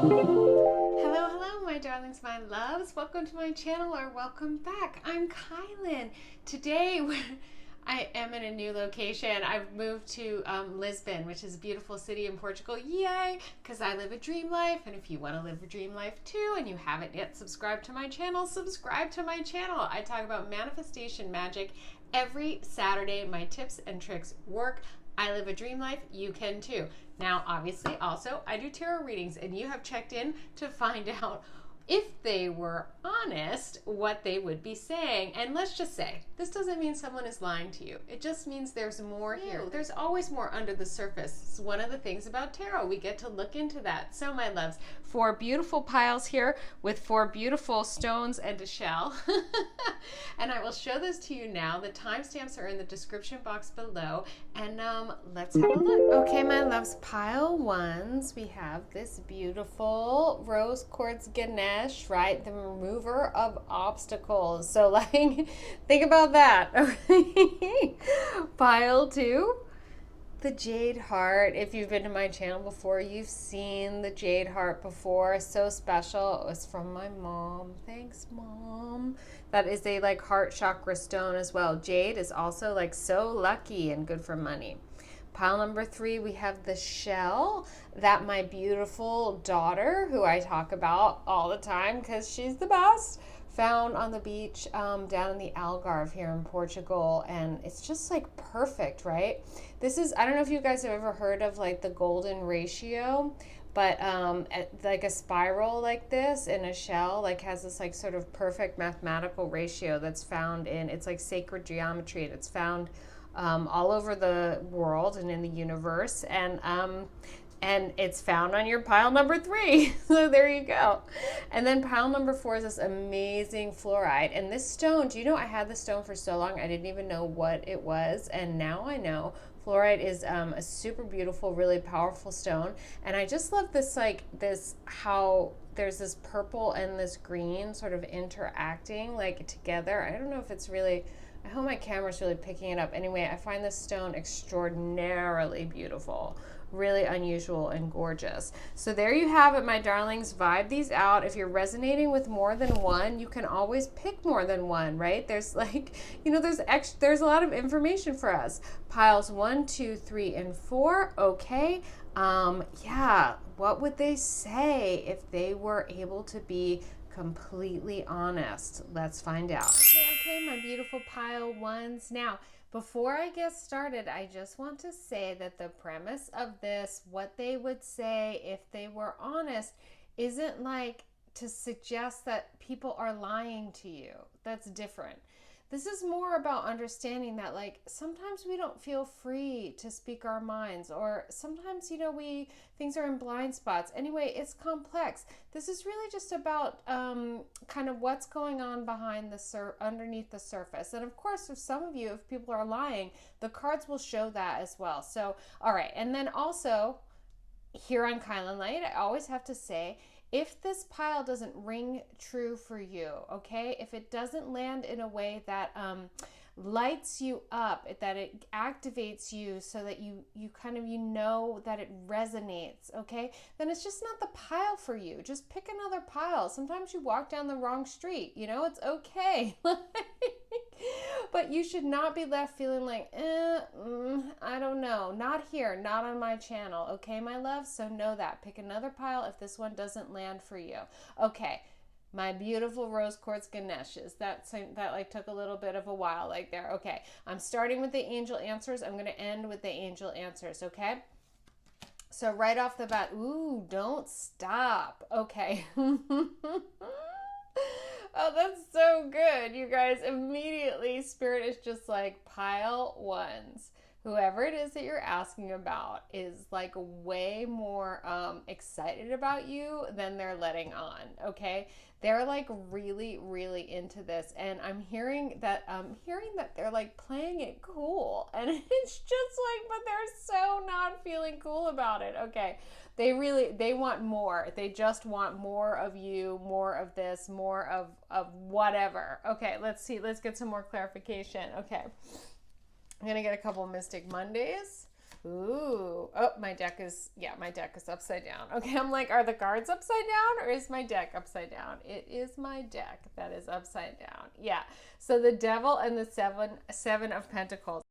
Hello, hello, my darlings, my loves. Welcome to my channel, or welcome back. I'm Kylin. Today, I am in a new location. I've moved to Lisbon, which is a beautiful city in Portugal. Yay! Because I live a dream life, and if you want to live a dream life too, and you haven't yet subscribed to my channel, subscribe to my channel. I talk about manifestation magic every Saturday. My tips and tricks work. I live a dream life, you can too. Now, obviously, also, I do tarot readings, and you have checked in to find out if they were honest, what they would be saying. And let's just say, this doesn't mean someone is lying to you. It just means there's more here. There's always more under the surface. It's one of the things about tarot. We get to look into that. So, my loves, 4 beautiful piles here with 4 beautiful stones and a shell. And I will show this to you now. The timestamps are in the description box below. And let's have a look. Okay, my loves, pile 1s. We have this beautiful rose quartz Ganesh, right? The remover of obstacles. So, like, think about that. Pile 2. The Jade heart. If you've been to my channel before, you've seen the Jade heart before. So special. It was from my mom. Thanks, Mom. That is a like heart chakra stone as well. Jade is also like so lucky and good for money. Pile number 3, we have the shell that my beautiful daughter, who I talk about all the time because she's the best, found on the beach down in the Algarve here in Portugal. And it's just like perfect, right? This is, I don't know if you guys have ever heard of like the golden ratio, but like a spiral like this in a shell like has this like sort of perfect mathematical ratio that's found in, it's like sacred geometry, and it's found all over the world and in the universe, and it's found on your pile number 3. So there you go. And then pile number 4 is this amazing fluorite. And this stone, do you know, I had this stone for so long I didn't even know what it was, and now I know. Fluorite is a super beautiful, really powerful stone. And I just love this, like this, how there's this purple and this green sort of interacting like together. I don't know if it's really, I hope my camera's really picking it up. Anyway, I find this stone extraordinarily beautiful, really unusual and gorgeous. So there you have it, my darlings. Vibe these out. If you're resonating with more than one, you can always pick more than one, right? There's like, you know, there's a lot of information for us. Piles 1, 2, 3, and 4. Okay. Yeah, what would they say if they were able to be completely honest? Let's find out. Okay, my beautiful pile 1s. Now, before I get started, I just want to say that the premise of this, what they would say if they were honest, isn't like to suggest that people are lying to you. That's different. This is more about understanding that, like, sometimes we don't feel free to speak our minds, or sometimes, you know, things are in blind spots. Anyway, it's complex. This is really just about kind of what's going on behind underneath the surface. And of course, for some of you, if people are lying, the cards will show that as well. So, all right. And then also, here on kylinlight, I always have to say, if this pile doesn't ring true for you, okay, if it doesn't land in a way that lights you up, that it activates you so that you kind of, you know that it resonates, okay, then it's just not the pile for you. Just pick another pile. Sometimes you walk down the wrong street, you know, it's okay. But you should not be left feeling like, I don't know, not here, not on my channel, okay, my love? So know that. Pick another pile if this one doesn't land for you. Okay, my beautiful rose quartz Ganeshes. That like took a little bit of a while like there. Okay, I'm starting with the angel answers. I'm going to end with the angel answers, okay? So right off the bat, ooh, don't stop. Okay. Oh, that's so good, you guys. Immediately, Spirit is just like, pile 1s. Whoever it is that you're asking about is like way more excited about you than they're letting on, okay? They're like really, really into this, and I'm hearing that they're like playing it cool, and it's just like, but they're so not feeling cool about it. Okay, they want more. They just want more of you, more of this, more of whatever. Okay, let's get some more clarification. Okay, I'm gonna get a couple Mystic Mondays. Ooh. Oh, my deck is, yeah, my deck is upside down. Okay, I'm like, are the cards upside down or is my deck upside down? It is my deck that is upside down. Yeah. So the devil and the seven of pentacles.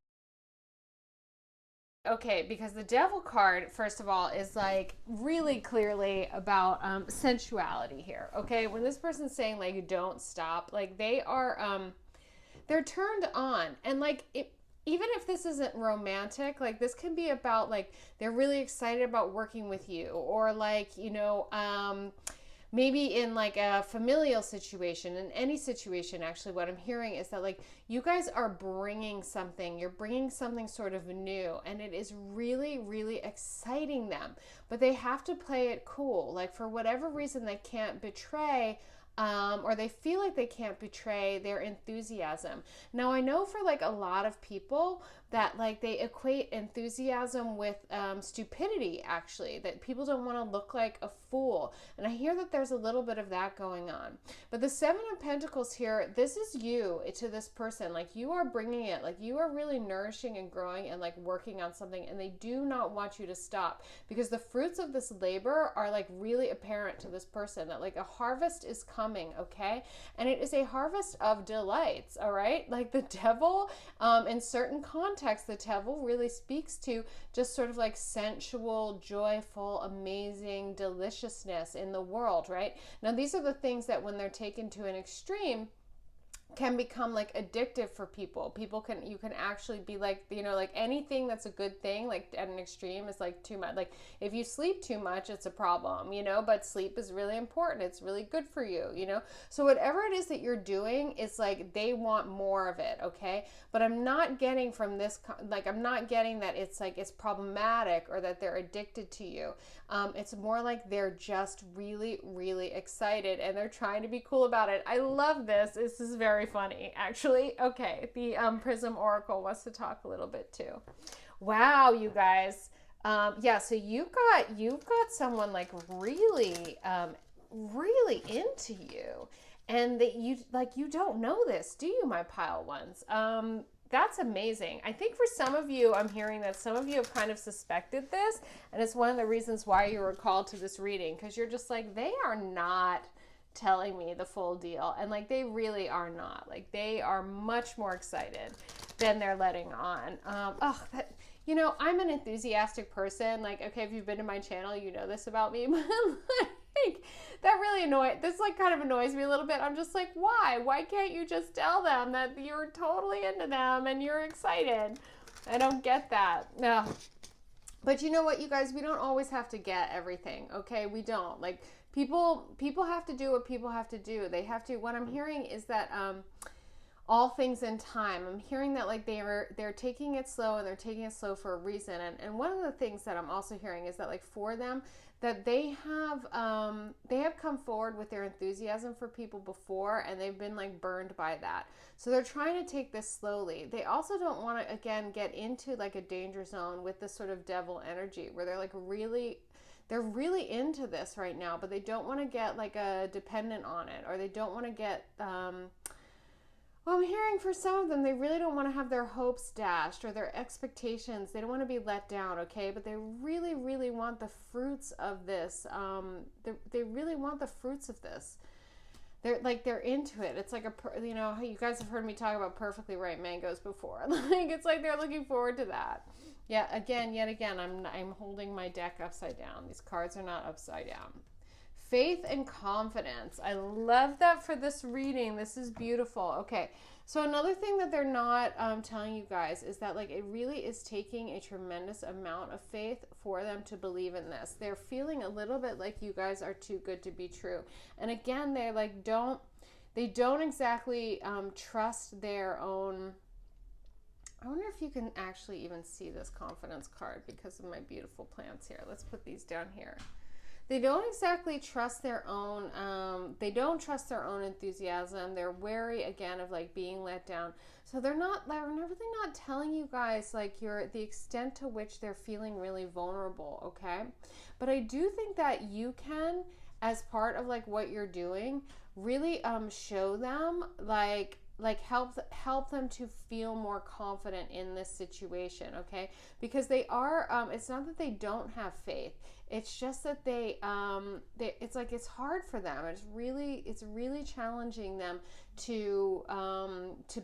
Okay, because the devil card, first of all, is like really clearly about sensuality here. Okay, when this person's saying like don't stop, like they're turned on, and like even if this isn't romantic, like this can be about like they're really excited about working with you, or like maybe in like a familial situation, in any situation. Actually, what I'm hearing is that like you guys are bringing something, you're bringing something sort of new, and it is really, really exciting them, but they have to play it cool. Like for whatever reason they can't betray or they feel like they can't betray their enthusiasm. Now, I know for like a lot of people that like they equate enthusiasm with stupidity, actually, that people don't want to look like a fool. And I hear that there's a little bit of that going on. But the Seven of Pentacles here, this is you to this person. Like you are bringing it, like you are really nourishing and growing and like working on something, and they do not want you to stop, because the fruits of this labor are like really apparent to this person, that like a harvest is coming, okay? And it is a harvest of delights, all right? Like the devil, in certain contexts, the devil really speaks to just sort of like sensual, joyful, amazing deliciousness in the world, right? Now, these are the things that when they're taken to an extreme can become like addictive for people. You can actually be like, like anything that's a good thing, like at an extreme is like too much. Like if you sleep too much, it's a problem, but sleep is really important. It's really good for you, So whatever it is that you're doing, it's like they want more of it, okay? But I'm not getting from this, like I'm not getting that it's like it's problematic or that they're addicted to you. It's more like they're just really, really excited and they're trying to be cool about it. I love this. This is very funny, actually. Okay, the Prism Oracle wants to talk a little bit too. Wow, you guys. Yeah, so you've got someone like really, really into you, and that you don't know this, do you, my pile ones? That's amazing. I think for some of you, I'm hearing that some of you have kind of suspected this, and it's one of the reasons why you were called to this reading, because you're just like, they are not telling me the full deal, and like they really are not. Like they are much more excited than they're letting on. I'm an enthusiastic person. Like, okay, if you've been to my channel, you know this about me, but like that really this like kind of annoys me a little bit. I'm just like, why can't you just tell them that you're totally into them and you're excited? I don't get that. No. But you know what, you guys, we don't always have to get everything, okay? We don't. Like people have to do what people have to do. They have to. What I'm hearing is that all things in time. I'm hearing that like they're taking it slow, and they're taking it slow for a reason. And one of the things that I'm also hearing is that like for them, that they have come forward with their enthusiasm for people before, and they've been like burned by that. So they're trying to take this slowly. They also don't want to again get into like a danger zone with this sort of devil energy where they're really into this right now, but they don't want to get like a dependent on it, or they don't want to get well, I'm hearing for some of them, they really don't want to have their hopes dashed or their expectations. They don't want to be let down, okay? But they really, really want the fruits of this. They really want the fruits of this. They're into it. It's like you guys have heard me talk about perfectly ripe mangoes before. Like it's like they're looking forward to that. Yeah, yet again, I'm holding my deck upside down. These cards are not upside down. Faith and confidence. I love that for this reading. This is beautiful. Okay, so another thing that they're not telling you guys is that like it really is taking a tremendous amount of faith for them to believe in this. They're feeling a little bit like you guys are too good to be true. And again, they like don't exactly trust their own. I wonder if you can actually even see this confidence card because of my beautiful plants here. Let's put these down here. They don't exactly trust their own, they don't trust their own enthusiasm. They're wary, again, of like being let down. So they're really not telling you guys like the extent to which they're feeling really vulnerable, okay? But I do think that you can, as part of like what you're doing, really show them like like help them to feel more confident in this situation, okay? Because they are it's not that they don't have faith, it's just that they it's like it's hard for them. It's really challenging them to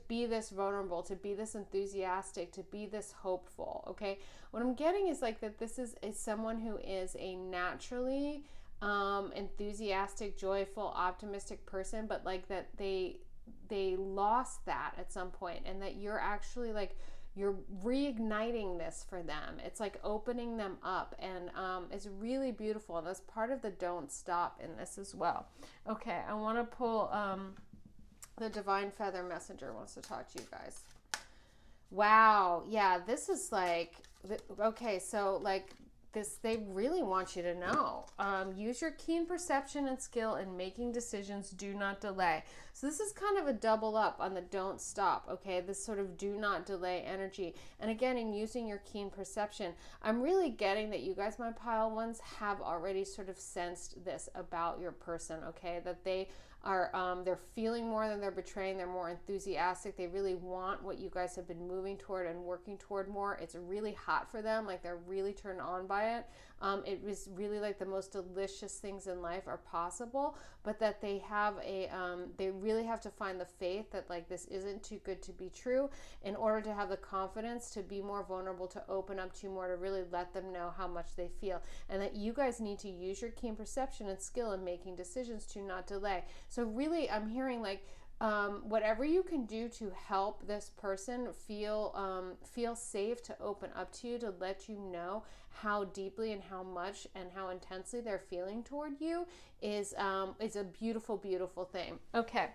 be this vulnerable, to be this enthusiastic, to be this hopeful, okay? What I'm getting is like that this is someone who is a naturally enthusiastic, joyful, optimistic person, but like that they lost that at some point, and that you're actually like you're reigniting this for them. It's like opening them up, and it's really beautiful, and that's part of the don't stop in this as well. Okay, I want to pull the Divine Feather Messenger wants to talk to you guys. Wow, yeah, this is like, okay, so like this, they really want you to know. Use your keen perception and skill in making decisions. Do not delay. So this is kind of a double up on the don't stop, okay? This sort of do not delay energy. And again, in using your keen perception, I'm really getting that you guys, my pile ones, have already sort of sensed this about your person, okay? That they are, they're feeling more than they're betraying. They're more enthusiastic. They really want what you guys have been moving toward and working toward more. It's really hot for them. Like they're really turned on by it. It was really like the most delicious things in life are possible, but that they have they really have to find the faith that like this isn't too good to be true in order to have the confidence to be more vulnerable, to open up to you more, to really let them know how much they feel, and that you guys need to use your keen perception and skill in making decisions to not delay. So really, I'm hearing like whatever you can do to help this person feel safe to open up to you, to let you know how deeply and how much and how intensely they're feeling toward you is a beautiful, beautiful thing. Okay,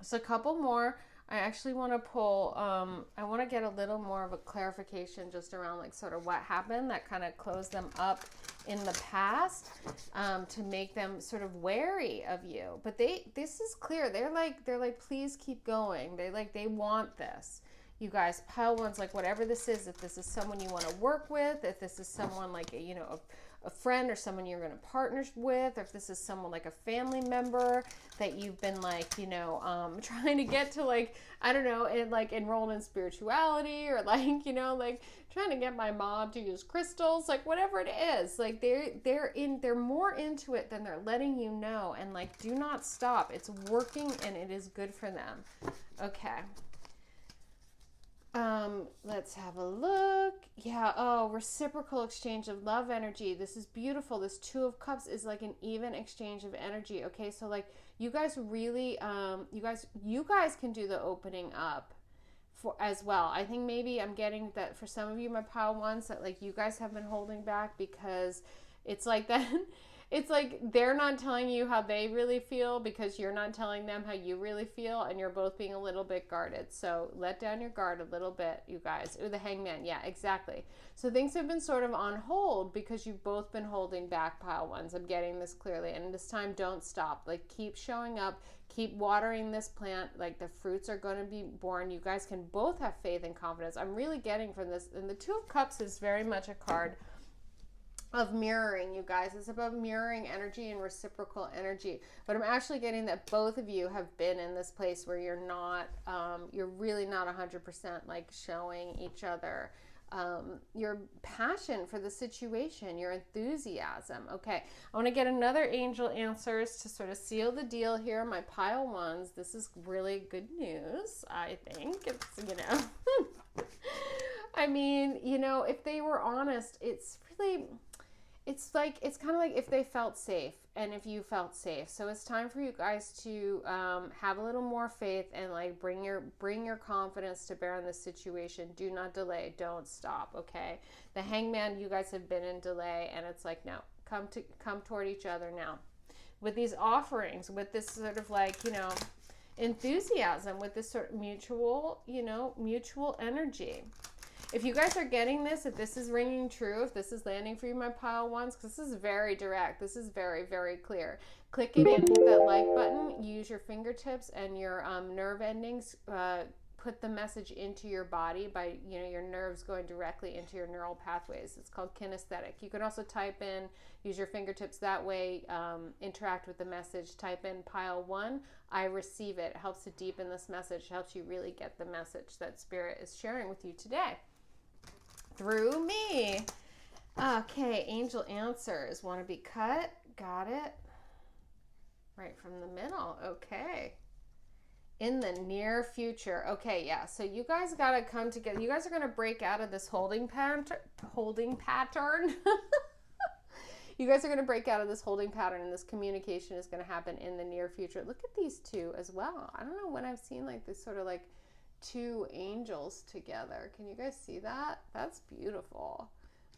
so a couple more. I actually want to pull, I want to get a little more of a clarification just around like sort of what happened that kind of closed them up in the past, to make them sort of wary of you. But this is clear. They're like, please keep going. They want this. You guys, pile ones, like whatever this is, if this is someone you want to work with, if this is someone like a friend or someone you're going to partner with, or if this is someone like a family member that you've been like, trying to get to like, I don't know, like enrolled in spirituality, or like, like trying to get my mom to use crystals, like whatever it is, like they're more into it than they're letting you know. And like, do not stop. It's working and it is good for them. Okay. Let's have a look. Yeah. Oh, reciprocal exchange of love energy. This is beautiful. This Two of Cups is like an even exchange of energy. Okay. So like you guys really, you guys can do the opening up for as well. I think maybe I'm getting that for some of you, my pile ones, that like you guys have been holding back because it's like that. It's like they're not telling you how they really feel because you're not telling them how you really feel, and you're both being a little bit guarded. So let down your guard a little bit, you guys. Ooh, the Hangman. Yeah, exactly. So things have been sort of on hold because you've both been holding back, pile ones. I'm getting this clearly. And this time, don't stop. Like, keep showing up. Keep watering this plant. Like, the fruits are going to be born. You guys can both have faith and confidence. I'm really getting from this. And the Two of Cups is very much a card of mirroring, you guys. It's about mirroring energy and reciprocal energy. But I'm actually getting that both of you have been in this place where you're not, you're really not 100% like showing each other your passion for the situation, your enthusiasm. Okay, I want to get another angel answers to sort of seal the deal here. My pile ones, this is really good news. I think it's, I mean, if they were honest, it's really, it's kind of like if they felt safe and if you felt safe. So it's time for you guys to have a little more faith and like bring your confidence to bear in this situation. Do not delay. Don't stop. Okay. The Hangman, you guys have been in delay, and it's like, no, come toward each other now with these offerings, with this sort of like, enthusiasm, with this sort of mutual energy. If you guys are getting this, if this is ringing true, if this is landing for you, my pile ones, because this is very direct, this is very, very clear. Click it in, hit that like button, use your fingertips and your nerve endings, put the message into your body by, you know, your nerves going directly into your neural pathways. It's called kinesthetic. You can also type in, use your fingertips that way, interact with the message. Type in pile 1, I receive it. It helps to deepen this message. It helps you really get the message that Spirit is sharing with you today through me. Okay, angel answers. Want to be cut? Got it. Right from the middle. Okay. In the near future. Okay, yeah. So you guys got to come together. You guys are going to break out of this holding pattern. You guys are going to break out of this holding pattern, and this communication is going to happen in the near future. Look at these two as well. I don't know when I've seen like this sort of like two angels together. Can you guys see that? That's beautiful.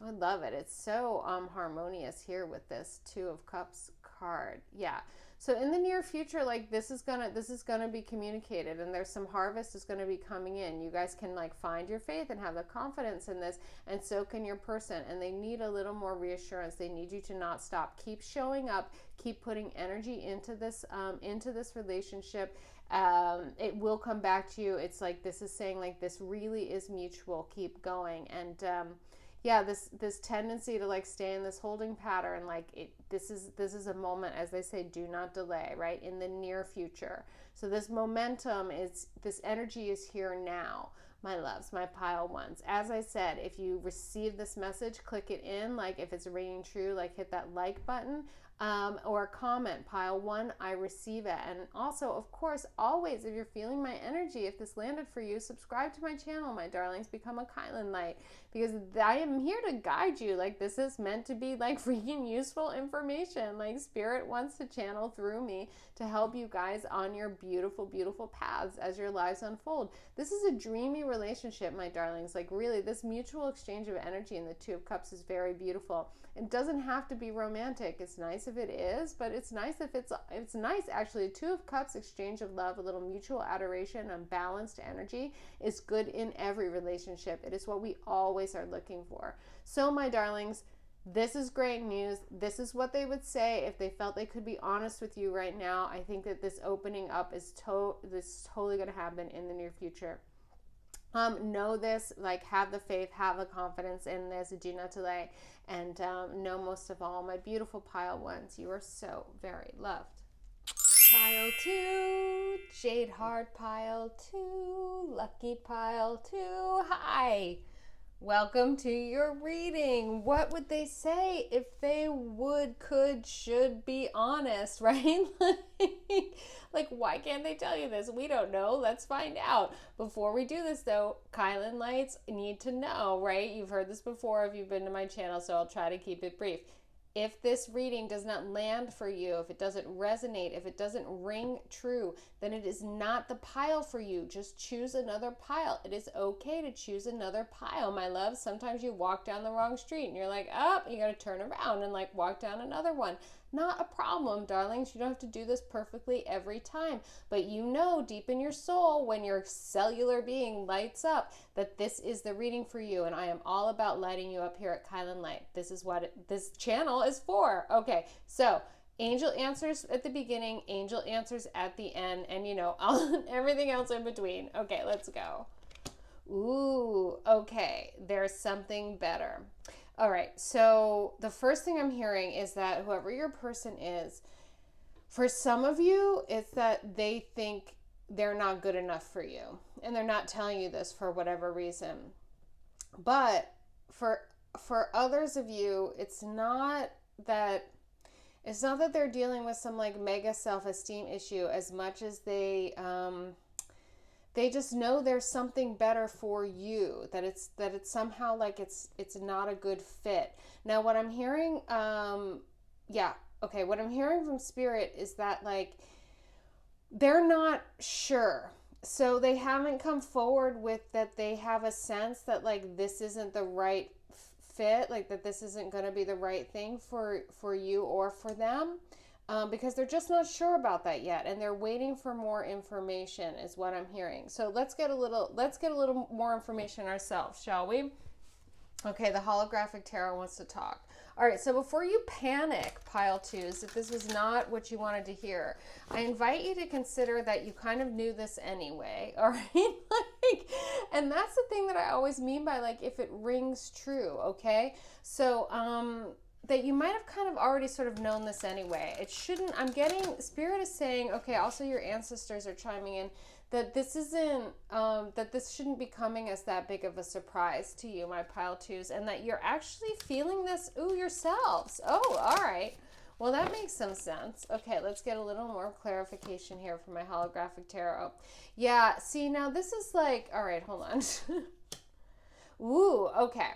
I love it. It's so harmonious here with this Two of Cups card. Yeah. So in the near future, like this is gonna be communicated, and there's some harvest is gonna be coming in. You guys can like find your faith and have the confidence in this, and so can your person. And they need a little more reassurance. They need you to not stop. Keep showing up. Keep putting energy into this relationship. It will come back to you. It's like this is saying like this really is mutual. Keep going. And yeah, this tendency to like stay in this holding pattern, like this is a moment, as they say, do not delay, right? In the near future. So this momentum is, this energy is here now, my loves, my pile ones. As I said, if you receive this message, click it in. Like if it's ringing true, like hit that like button. Or comment, pile 1, I receive it. And also, of course, always, if you're feeling my energy, if this landed for you, subscribe to my channel, my darlings, become a kylinlight, because I am here to guide you. Like this is meant to be like freaking useful information. Like Spirit wants to channel through me to help you guys on your beautiful, beautiful paths as your lives unfold. This is a dreamy relationship, my darlings. Like really, this mutual exchange of energy in the Two of Cups is very beautiful. It doesn't have to be romantic. It's nice if it is, but it's nice if it's nice actually. Two of Cups, exchange of love, a little mutual adoration, and balanced energy is good in every relationship. It is what we always are looking for. So my darlings, this is great news. This is what they would say if they felt they could be honest with you right now. I think that this opening up is totally going to happen in the near future. Know this, like have the faith, have the confidence in this, do not delay, and know most of all, my beautiful pile ones, you are so very loved. Pile 2, Jade Heart pile 2, Lucky pile 2, hi! Welcome to your reading. What would they say if they would, could, should be honest, right? Like, why can't they tell you this? We don't know. Let's find out. Before we do this, though, kylinlights need to know, right? You've heard this before if you've been to my channel, so I'll try to keep it brief. If this reading does not land for you, if it doesn't resonate, if it doesn't ring true, then it is not the pile for you. Just choose another pile. It is okay to choose another pile, my love. Sometimes you walk down the wrong street and you're like, oh, you got to turn around and like walk down another one. Not a problem, darlings. You don't have to do this perfectly every time. But you know deep in your soul, when your cellular being lights up, that this is the reading for you. And I am all about lighting you up here at kylinlight. This is what this channel is for. Okay, so angel answers at the beginning, angel answers at the end, and you know, everything else in between. Okay, let's go. Ooh, okay, there's something better. All right, so the first thing I'm hearing is that whoever your person is, for some of you, it's that they think they're not good enough for you, and they're not telling you this for whatever reason. But for others of you, it's not that they're dealing with some like mega self-esteem issue as much as they just know there's something better for you, that it's somehow like it's not a good fit. Now what I'm hearing, what I'm hearing from Spirit is that like they're not sure. So they haven't come forward with that they have a sense that like this isn't the right fit, like that this isn't going to be the right thing for you or for them. Because they're just not sure about that yet, and they're waiting for more information is what I'm hearing. So let's get a little more information ourselves, shall we? Okay, the holographic tarot wants to talk. All right, so before you panic, pile twos, if this was not what you wanted to hear, I invite you to consider that you kind of knew this anyway, all right? Like, and that's the thing that I always mean by like, if it rings true, okay? So, that you might have kind of already sort of known this anyway. It shouldn't, I'm getting, Spirit is saying, okay, also your ancestors are chiming in, that this isn't, that this shouldn't be coming as that big of a surprise to you, my pile twos, and that you're actually feeling this, yourselves. Oh, all right. Well, that makes some sense. Okay, let's get a little more clarification here for my holographic tarot. Yeah, see, now this is like, all right, hold on. Ooh, okay.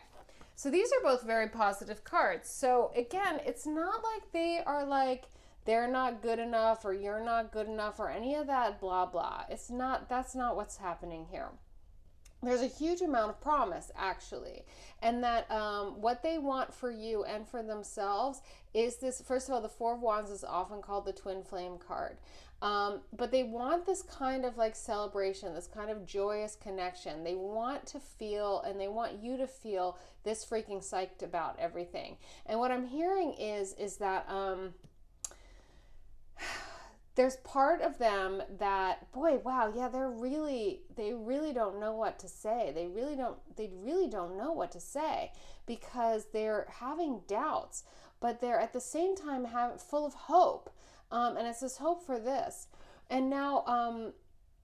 So these are both very positive cards. So again, it's not like they are like, they're not good enough or you're not good enough or any of that blah blah. It's not, that's not what's happening here. There's a huge amount of promise actually, and that what they want for you and for themselves is this. First of all, the Four of Wands is often called the twin flame card, but they want this kind of like celebration, this kind of joyous connection. They want to feel, and they want you to feel this freaking psyched about everything. And what I'm hearing is that there's part of them that, boy, wow, yeah, they really don't know what to say. They really don't know what to say, because they're having doubts, but they're at the same time full of hope. And it's this hope for this. And now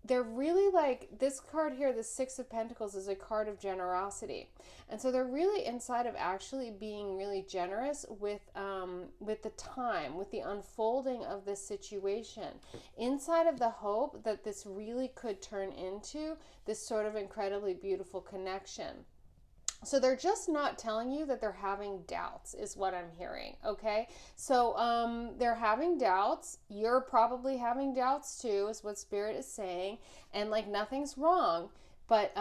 they're really like, this card here, the Six of Pentacles, is a card of generosity. And so they're really inside of actually being really generous with the time, with the unfolding of this situation, inside of the hope that this really could turn into this sort of incredibly beautiful connection. So they're just not telling you that they're having doubts, is what I'm hearing, okay? So they're having doubts. You're probably having doubts too, is what Spirit is saying. And like, nothing's wrong. But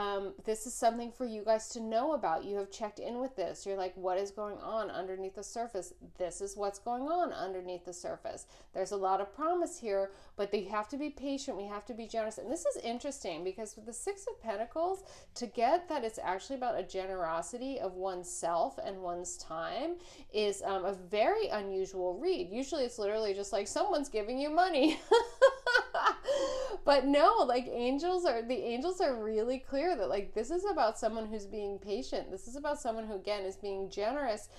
this is something for you guys to know about. You have checked in with this. You're like, what is going on underneath the surface? This is what's going on underneath the surface. There's a lot of promise here, but they have to be patient. We have to be generous. And this is interesting, because with the Six of Pentacles, to get that it's actually about a generosity of oneself and one's time is a very unusual read. Usually it's literally just like someone's giving you money. But no, like the angels are really clear that like, this is about someone who's being patient. This is about someone who, again, is being generous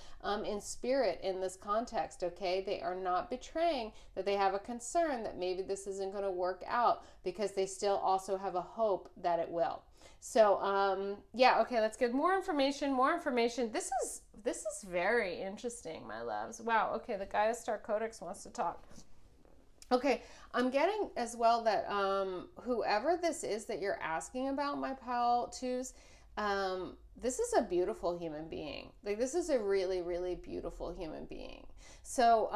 in spirit in this context, okay? They are not betraying that they have a concern that maybe this isn't going to work out, because they still also have a hope that it will. So, yeah, okay, let's get more information. This is very interesting, my loves. Wow, okay, the Gaia Star Codex wants to talk. Okay, I'm getting as well that whoever this is that you're asking about, my pile twos, this is a beautiful human being. Like, this is a really, really beautiful human being. So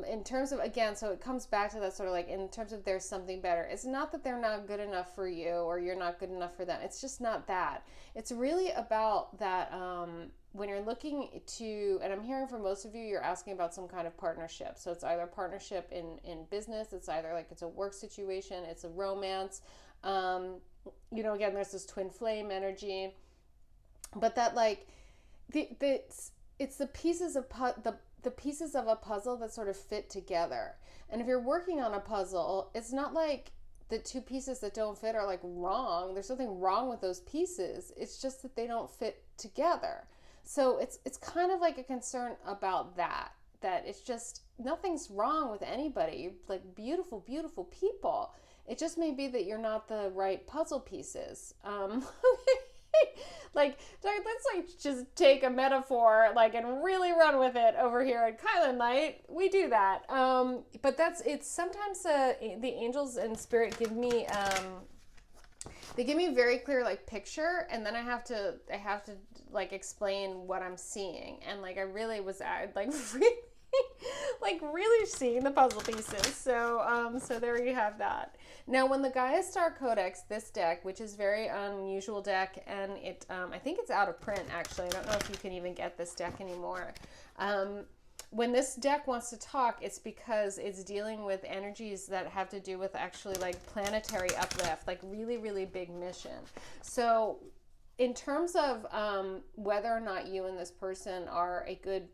in terms of, again, so it comes back to that sort of like, in terms of there's something better. It's not that they're not good enough for you or you're not good enough for them. It's just not that. It's really about that when you're looking to, and I'm hearing from most of you, you're asking about some kind of partnership. So it's either partnership in business, it's either like it's a work situation, it's a romance. You know, again, there's this twin flame energy, but that like it's the pieces of the pieces of a puzzle that sort of fit together. And if you're working on a puzzle, it's not like the two pieces that don't fit are like wrong. There's nothing wrong with those pieces. It's just that they don't fit together. So it's kind of like a concern about that it's just, nothing's wrong with anybody. You're like beautiful, beautiful people. It just may be that you're not the right puzzle pieces. Like, let's like just take a metaphor like and really run with it over here at kylinlight. We do that. But it's sometimes the angels and spirit give me they give me a very clear like picture, and then I have to like explain what I'm seeing. And like I really was like really like really seeing the puzzle pieces. So so there you have that. Now, when the Gaia Star Codex, this deck, which is very unusual deck, and it I think it's out of print actually. I don't know if you can even get this deck anymore. When this deck wants to talk, it's because it's dealing with energies that have to do with actually like planetary uplift, like really, really big mission. So in terms of whether or not you and this person are a good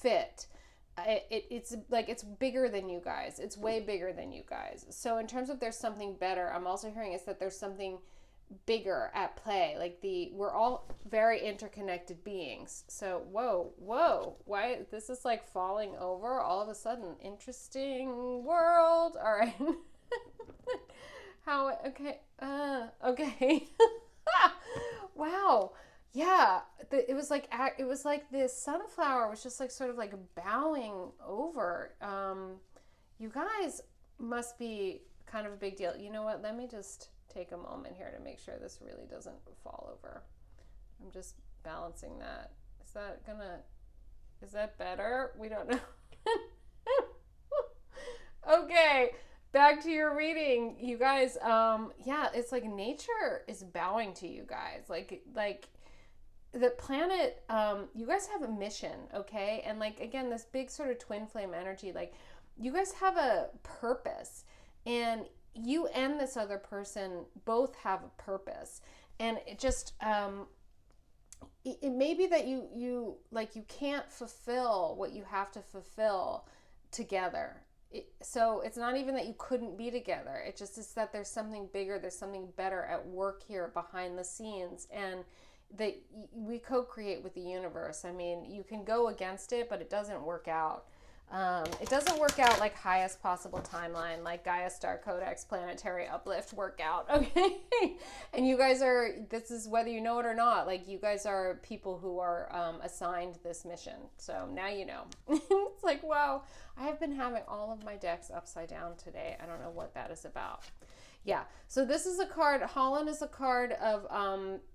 fit. It's like it's bigger than you guys. It's way bigger than you guys. So in terms of there's something better, I'm also hearing is that there's something bigger at play. Like we're all very interconnected beings. So whoa, why this is like falling over all of a sudden? Interesting world. All right. How okay? Okay. Wow. Yeah, it was like this sunflower was just like sort of like bowing over. You guys must be kind of a big deal. You know what? Let me just take a moment here to make sure this really doesn't fall over. I'm just balancing that. Is that better? We don't know. Okay, back to your reading. You guys, yeah, it's like nature is bowing to you guys. Like the planet, you guys have a mission, okay? And like, again, this big sort of twin flame energy, like you guys have a purpose, and you and this other person both have a purpose. And it just, it may be that you can't fulfill what you have to fulfill together. So it's not even that you couldn't be together. It just is that there's something bigger, there's something better at work here behind the scenes, and that we co-create with the universe. I mean, you can go against it, but it doesn't work out. It doesn't work out like highest possible timeline, like Gaia Star Codex planetary uplift workout, okay? And you guys this is whether you know it or not, like you guys are people who are assigned this mission. So now you know. It's like, wow, I have been having all of my decks upside down today. I don't know what that is about. Yeah, so this is a card. Holland is a card of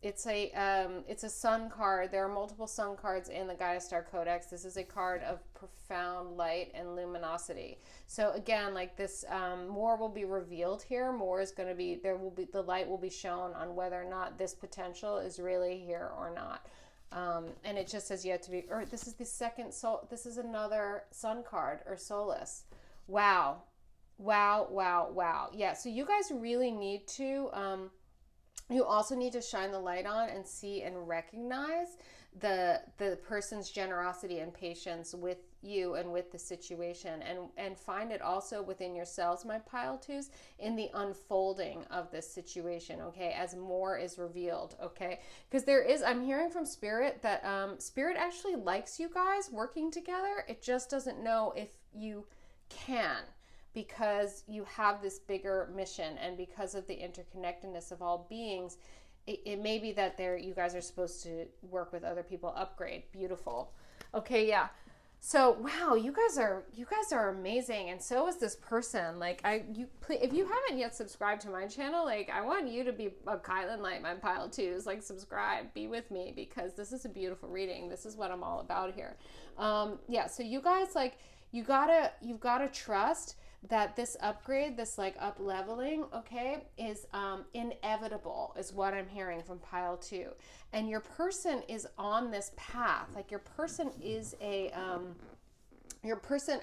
it's a sun card. There are multiple sun cards in the Gaia Star Codex. This is a card of profound light and luminosity. So again, like this, more will be revealed here. More is going to be the light will be shown on whether or not this potential is really here or not. And it just has yet to be. Or this is the second soul. This is another sun card or solace. Wow. Wow. Yeah, so you guys really need to, you also need to shine the light on and see and recognize the person's generosity and patience with you and with the situation, and find it also within yourselves, my pile twos, in the unfolding of this situation, okay, as more is revealed, okay? Because I'm hearing from Spirit that Spirit actually likes you guys working together. It just doesn't know if you can, because you have this bigger mission, and because of the interconnectedness of all beings, it may be that you guys are supposed to work with other people, upgrade. Beautiful. Okay, yeah. So wow, you guys are amazing, and so is this person. Like if you haven't yet subscribed to my channel, like I want you to be a kylinlight, my pile twos. Like subscribe, be with me, because this is a beautiful reading. This is what I'm all about here. Yeah. So you guys, like you've gotta trust that this upgrade, this like up leveling, okay, is inevitable, is what I'm hearing from pile 2. And your person is on this path. Like your person is I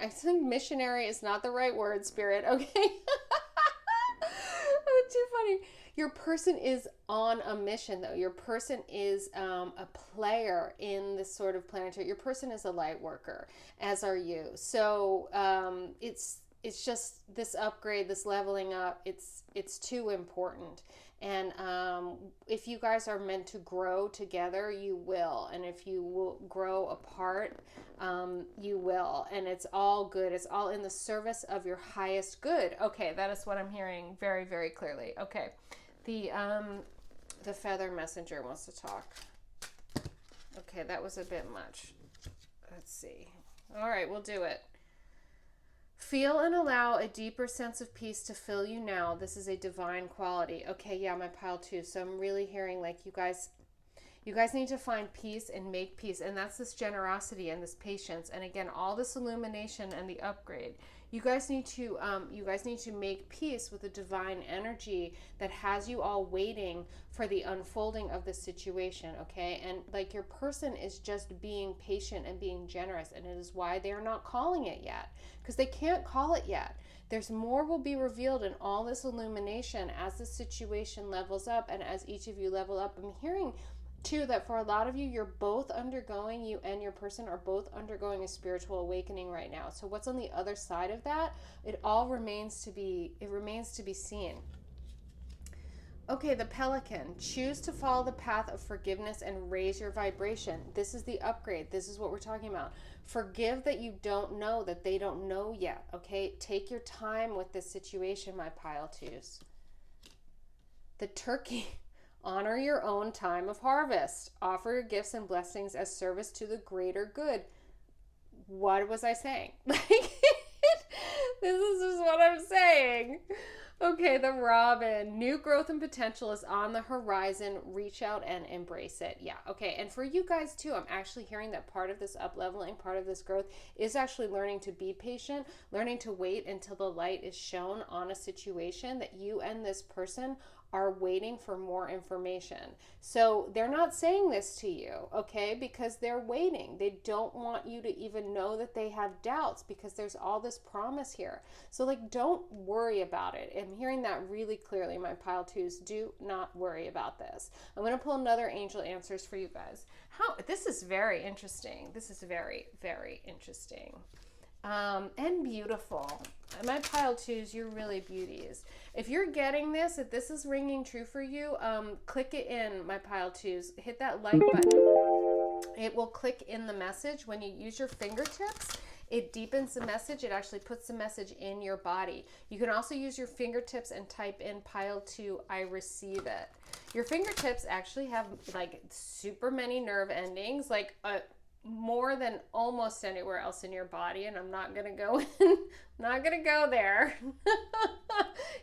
think missionary is not the right word, Spirit, okay? That's too funny. Your person is on a mission, though. Your person is a player in this sort of planetary. Your person is a light worker, as are you. So it's just this upgrade, this leveling up, it's too important. And if you guys are meant to grow together, you will. And if you will grow apart, you will. And it's all good. It's all in the service of your highest good. Okay, that is what I'm hearing very, very clearly. Okay, the feather messenger wants to talk. Okay, that was a bit much. Let's see. All right, we'll do it. Feel and allow a deeper sense of peace to fill you now. This is a divine quality. Okay, yeah, my pile 2. So I'm really hearing like you guys need to find peace and make peace. And that's this generosity and this patience. And again, all this illumination and the upgrade. You guys need to make peace with the divine energy that has you all waiting for the unfolding of the situation, okay? And like your person is just being patient and being generous, and it is why they are not calling it yet, because they can't call it yet. There's more will be revealed in all this illumination as the situation levels up, and as each of you level up. I'm hearing Two, that for a lot of you, you and your person are both undergoing a spiritual awakening right now. So what's on the other side of that? It remains to be seen. Okay, the Pelican. Choose to follow the path of forgiveness and raise your vibration. This is the upgrade. This is what we're talking about. Forgive that you don't know, that they don't know yet. Okay, take your time with this situation, my pile twos. The Turkey. Honor your own time of harvest. Offer your gifts and blessings as service to the greater good. What was I saying? Like, this is just what I'm saying. Okay, the Robin. New growth and potential is on the horizon. Reach out and embrace it. Yeah, okay. And for you guys too, I'm actually hearing that part of this up-leveling, part of this growth is actually learning to be patient, learning to wait until the light is shown on a situation that you and this person are waiting for more information. So they're not saying this to you, okay, because they're waiting. They don't want you to even know that they have doubts because there's all this promise here. So like, don't worry about it. I'm hearing that really clearly, my pile twos. Do not worry about this. I'm going to pull another angel answers for you guys. This is very interesting. This is very, very interesting. And beautiful. My pile twos, you're really beauties. If you're getting this, if this is ringing true for you, click it in, my pile twos. Hit that like button. It will click in the message. When you use your fingertips, it deepens the message. It actually puts the message in your body. You can also use your fingertips and type in pile 2, I receive it. Your fingertips actually have like super many nerve endings, like more than almost anywhere else in your body, and I'm not gonna go in, not gonna go there.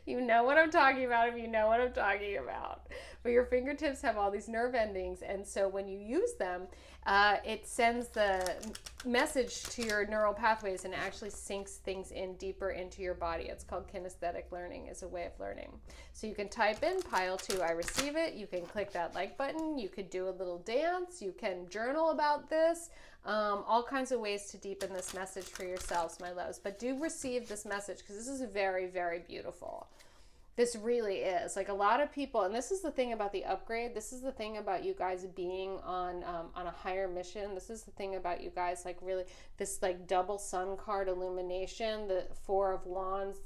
You know what I'm talking about if you know what I'm talking about. But your fingertips have all these nerve endings, and so when you use them, it sends the message to your neural pathways and actually sinks things in deeper into your body. It's called kinesthetic learning, is a way of learning. So you can type in pile 2, I receive it. You can click that like button. You could do a little dance. You can journal about this. All kinds of ways to deepen this message for yourselves, my loves. But do receive this message because this is very, very beautiful. This really is. Like a lot of people, and this is the thing about the upgrade. This is the thing about you guys being on a higher mission. This is the thing about you guys, like really this like double sun card illumination, the 4 of Wands,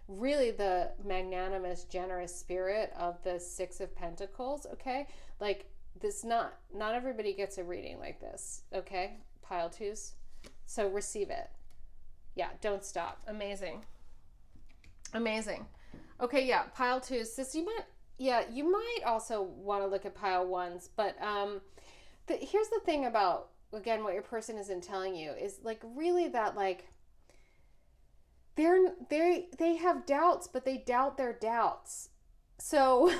really the magnanimous, generous spirit of the 6 of Pentacles. Okay, like this. Not everybody gets a reading like this. Okay, pile twos. So receive it. Yeah, don't stop. Amazing. Amazing. Okay, yeah, pile 2s. Sis, you might also want to look at pile 1s, but here's the thing about, again, what your person isn't telling you is like really that like they have doubts, but they doubt their doubts. So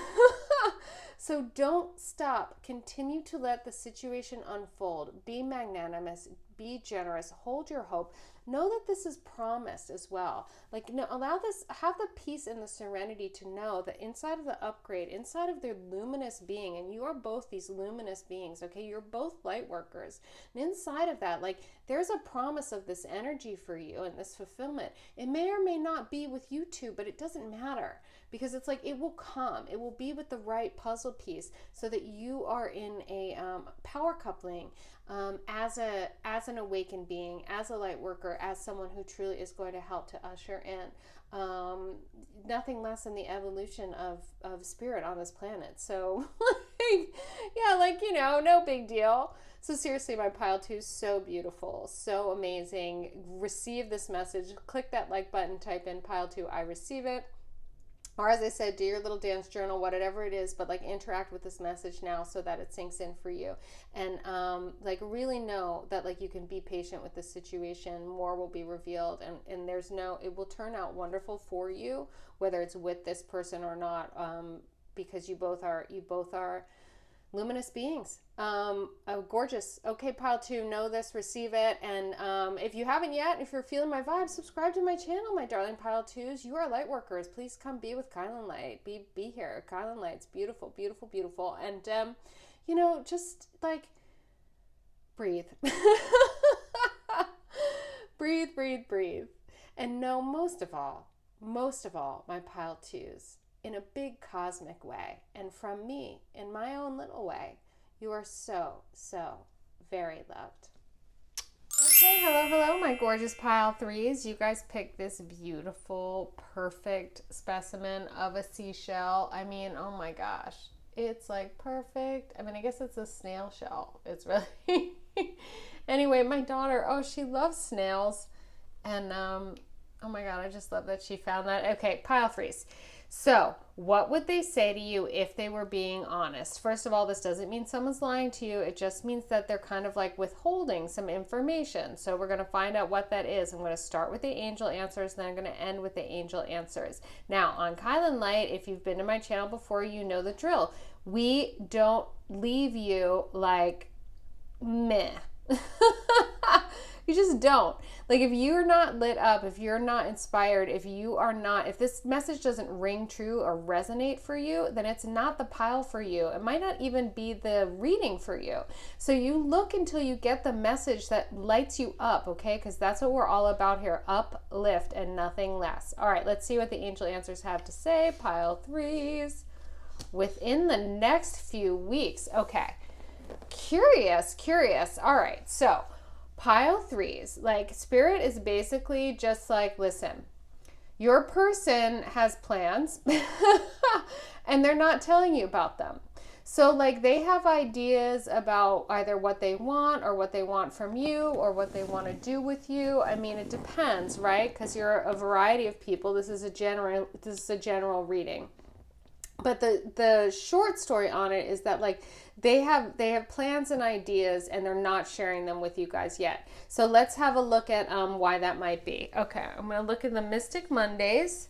so don't stop. Continue to let the situation unfold. Be magnanimous, be generous, hold your hope. Know that this is promised as well. Like, no, have the peace and the serenity to know that inside of the upgrade, inside of their luminous being, and you are both these luminous beings, okay? You're both light workers. And inside of that, like, there's a promise of this energy for you and this fulfillment. It may or may not be with you two, but it doesn't matter because it's like it will come. It will be with the right puzzle piece so that you are in a power coupling as an awakened being, as a light worker, as someone who truly is going to help to usher in nothing less than the evolution of spirit on this planet. So yeah, like, you know, no big deal. So seriously, my pile 2 is so beautiful, so amazing. Receive this message. Click that like button, type in pile 2, I receive it. Or as I said, do your little dance journal, whatever it is, but like interact with this message now so that it sinks in for you. And like really know that like you can be patient with this situation. More will be revealed, and it will turn out wonderful for you, whether it's with this person or not, because you both are luminous beings. Gorgeous. Okay, pile 2, know this, receive it. And if you haven't yet, if you're feeling my vibe, subscribe to my channel, my darling pile 2s. You are light workers. Please come be with Kylinlight. Be here. Kylinlight's beautiful, beautiful, beautiful. And you know, just like breathe. Breathe. And know most of all, my pile 2s, in a big cosmic way. And from me, in my own little way, you are so, so very loved. Okay, hello, my gorgeous pile threes. You guys picked this beautiful, perfect specimen of a seashell. I mean, oh my gosh, it's like perfect. I mean, I guess it's a snail shell. It's really... Anyway, my daughter, oh, she loves snails. And, oh my God, I just love that she found that. Okay, pile threes. So, what would they say to you if they were being honest? First of all, this doesn't mean someone's lying to you. It just means that they're kind of like withholding some information. So we're going to find out what that is. I'm going to start with the angel answers, then I'm going to end with the angel answers. Now, on kylinlight, if you've been to my channel before, you know the drill. We don't leave you like meh. You just don't. Like, if you're not lit up, if you're not inspired, if this message doesn't ring true or resonate for you, then it's not the pile for you. It might not even be the reading for you. So you look until you get the message that lights you up, okay? Because that's what we're all about here. Uplift and nothing less. All right, let's see what the angel answers have to say. Pile threes. Within the next few weeks. Okay. Curious. All right, so pile threes, like spirit is basically just like, listen, your person has plans and they're not telling you about them. So like they have ideas about either what they want or what they want from you or what they want to do with you. I mean, it depends, right? Because you're a variety of people. This is a general reading. But the short story on it is that like they have plans and ideas and they're not sharing them with you guys yet. So let's have a look at why that might be. Okay, I'm going to look at the Mystic Mondays.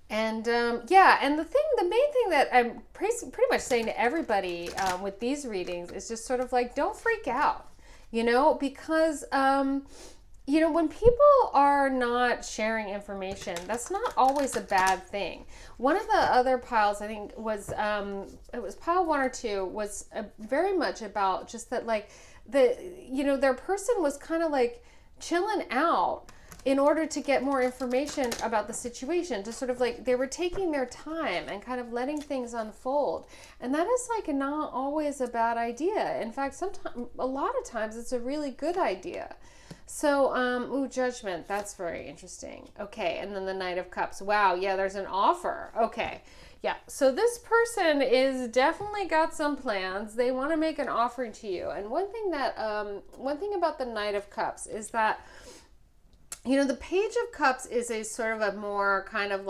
And yeah, and the main thing that I'm pretty much saying to everybody with these readings is just sort of like, don't freak out, because when people are not sharing information, that's not always a bad thing. One of the other piles, I think, was, it was pile 1 or 2, was very much about just that, like, their person was kind of like chilling out in order to get more information about the situation, to sort of like, they were taking their time and kind of letting things unfold. And that is like not always a bad idea. In fact, a lot of times it's a really good idea. So, Judgment, that's very interesting. Okay, and then the Knight of Cups. Wow, yeah, there's an offer. Okay, yeah, so this person is definitely got some plans. They want to make an offering to you. And one thing about the Knight of Cups is that, the Page of Cups is a sort of a more kind of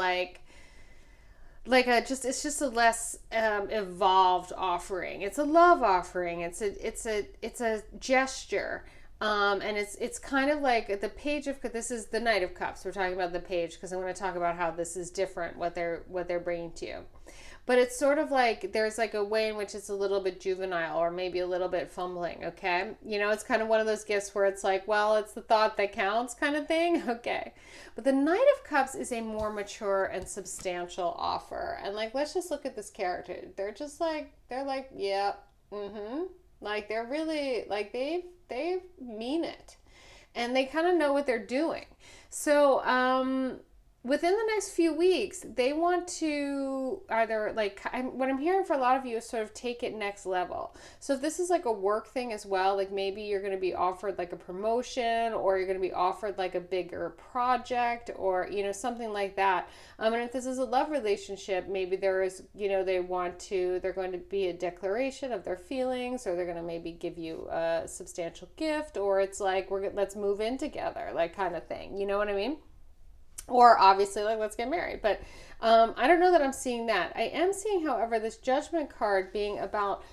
it's just a less evolved offering. It's a love offering. It's a gesture. And it's kind of like the Page of, this is the Knight of Cups. We're talking about the Page because I'm going to talk about how this is different, what they're bringing to you. But it's sort of like, there's like a way in which it's a little bit juvenile or maybe a little bit fumbling, okay? It's kind of one of those gifts where it's like, well, it's the thought that counts kind of thing, okay? But the Knight of Cups is a more mature and substantial offer. And like, let's just look at this character. They're like, yeah, like they're really, like they mean it. And they kind of know what they're doing. So, within the next few weeks, they want to either what I'm hearing for a lot of you is sort of take it next level. So if this is like a work thing as well, like maybe you're going to be offered like a promotion or you're going to be offered like a bigger project or, something like that. And if this is a love relationship, maybe there is, they're going to be a declaration of their feelings or they're going to maybe give you a substantial gift or it's like, let's move in together, like kind of thing. You know what I mean? Or obviously, like, let's get married. But I don't know that I'm seeing that. I am seeing, however, this Judgment card being about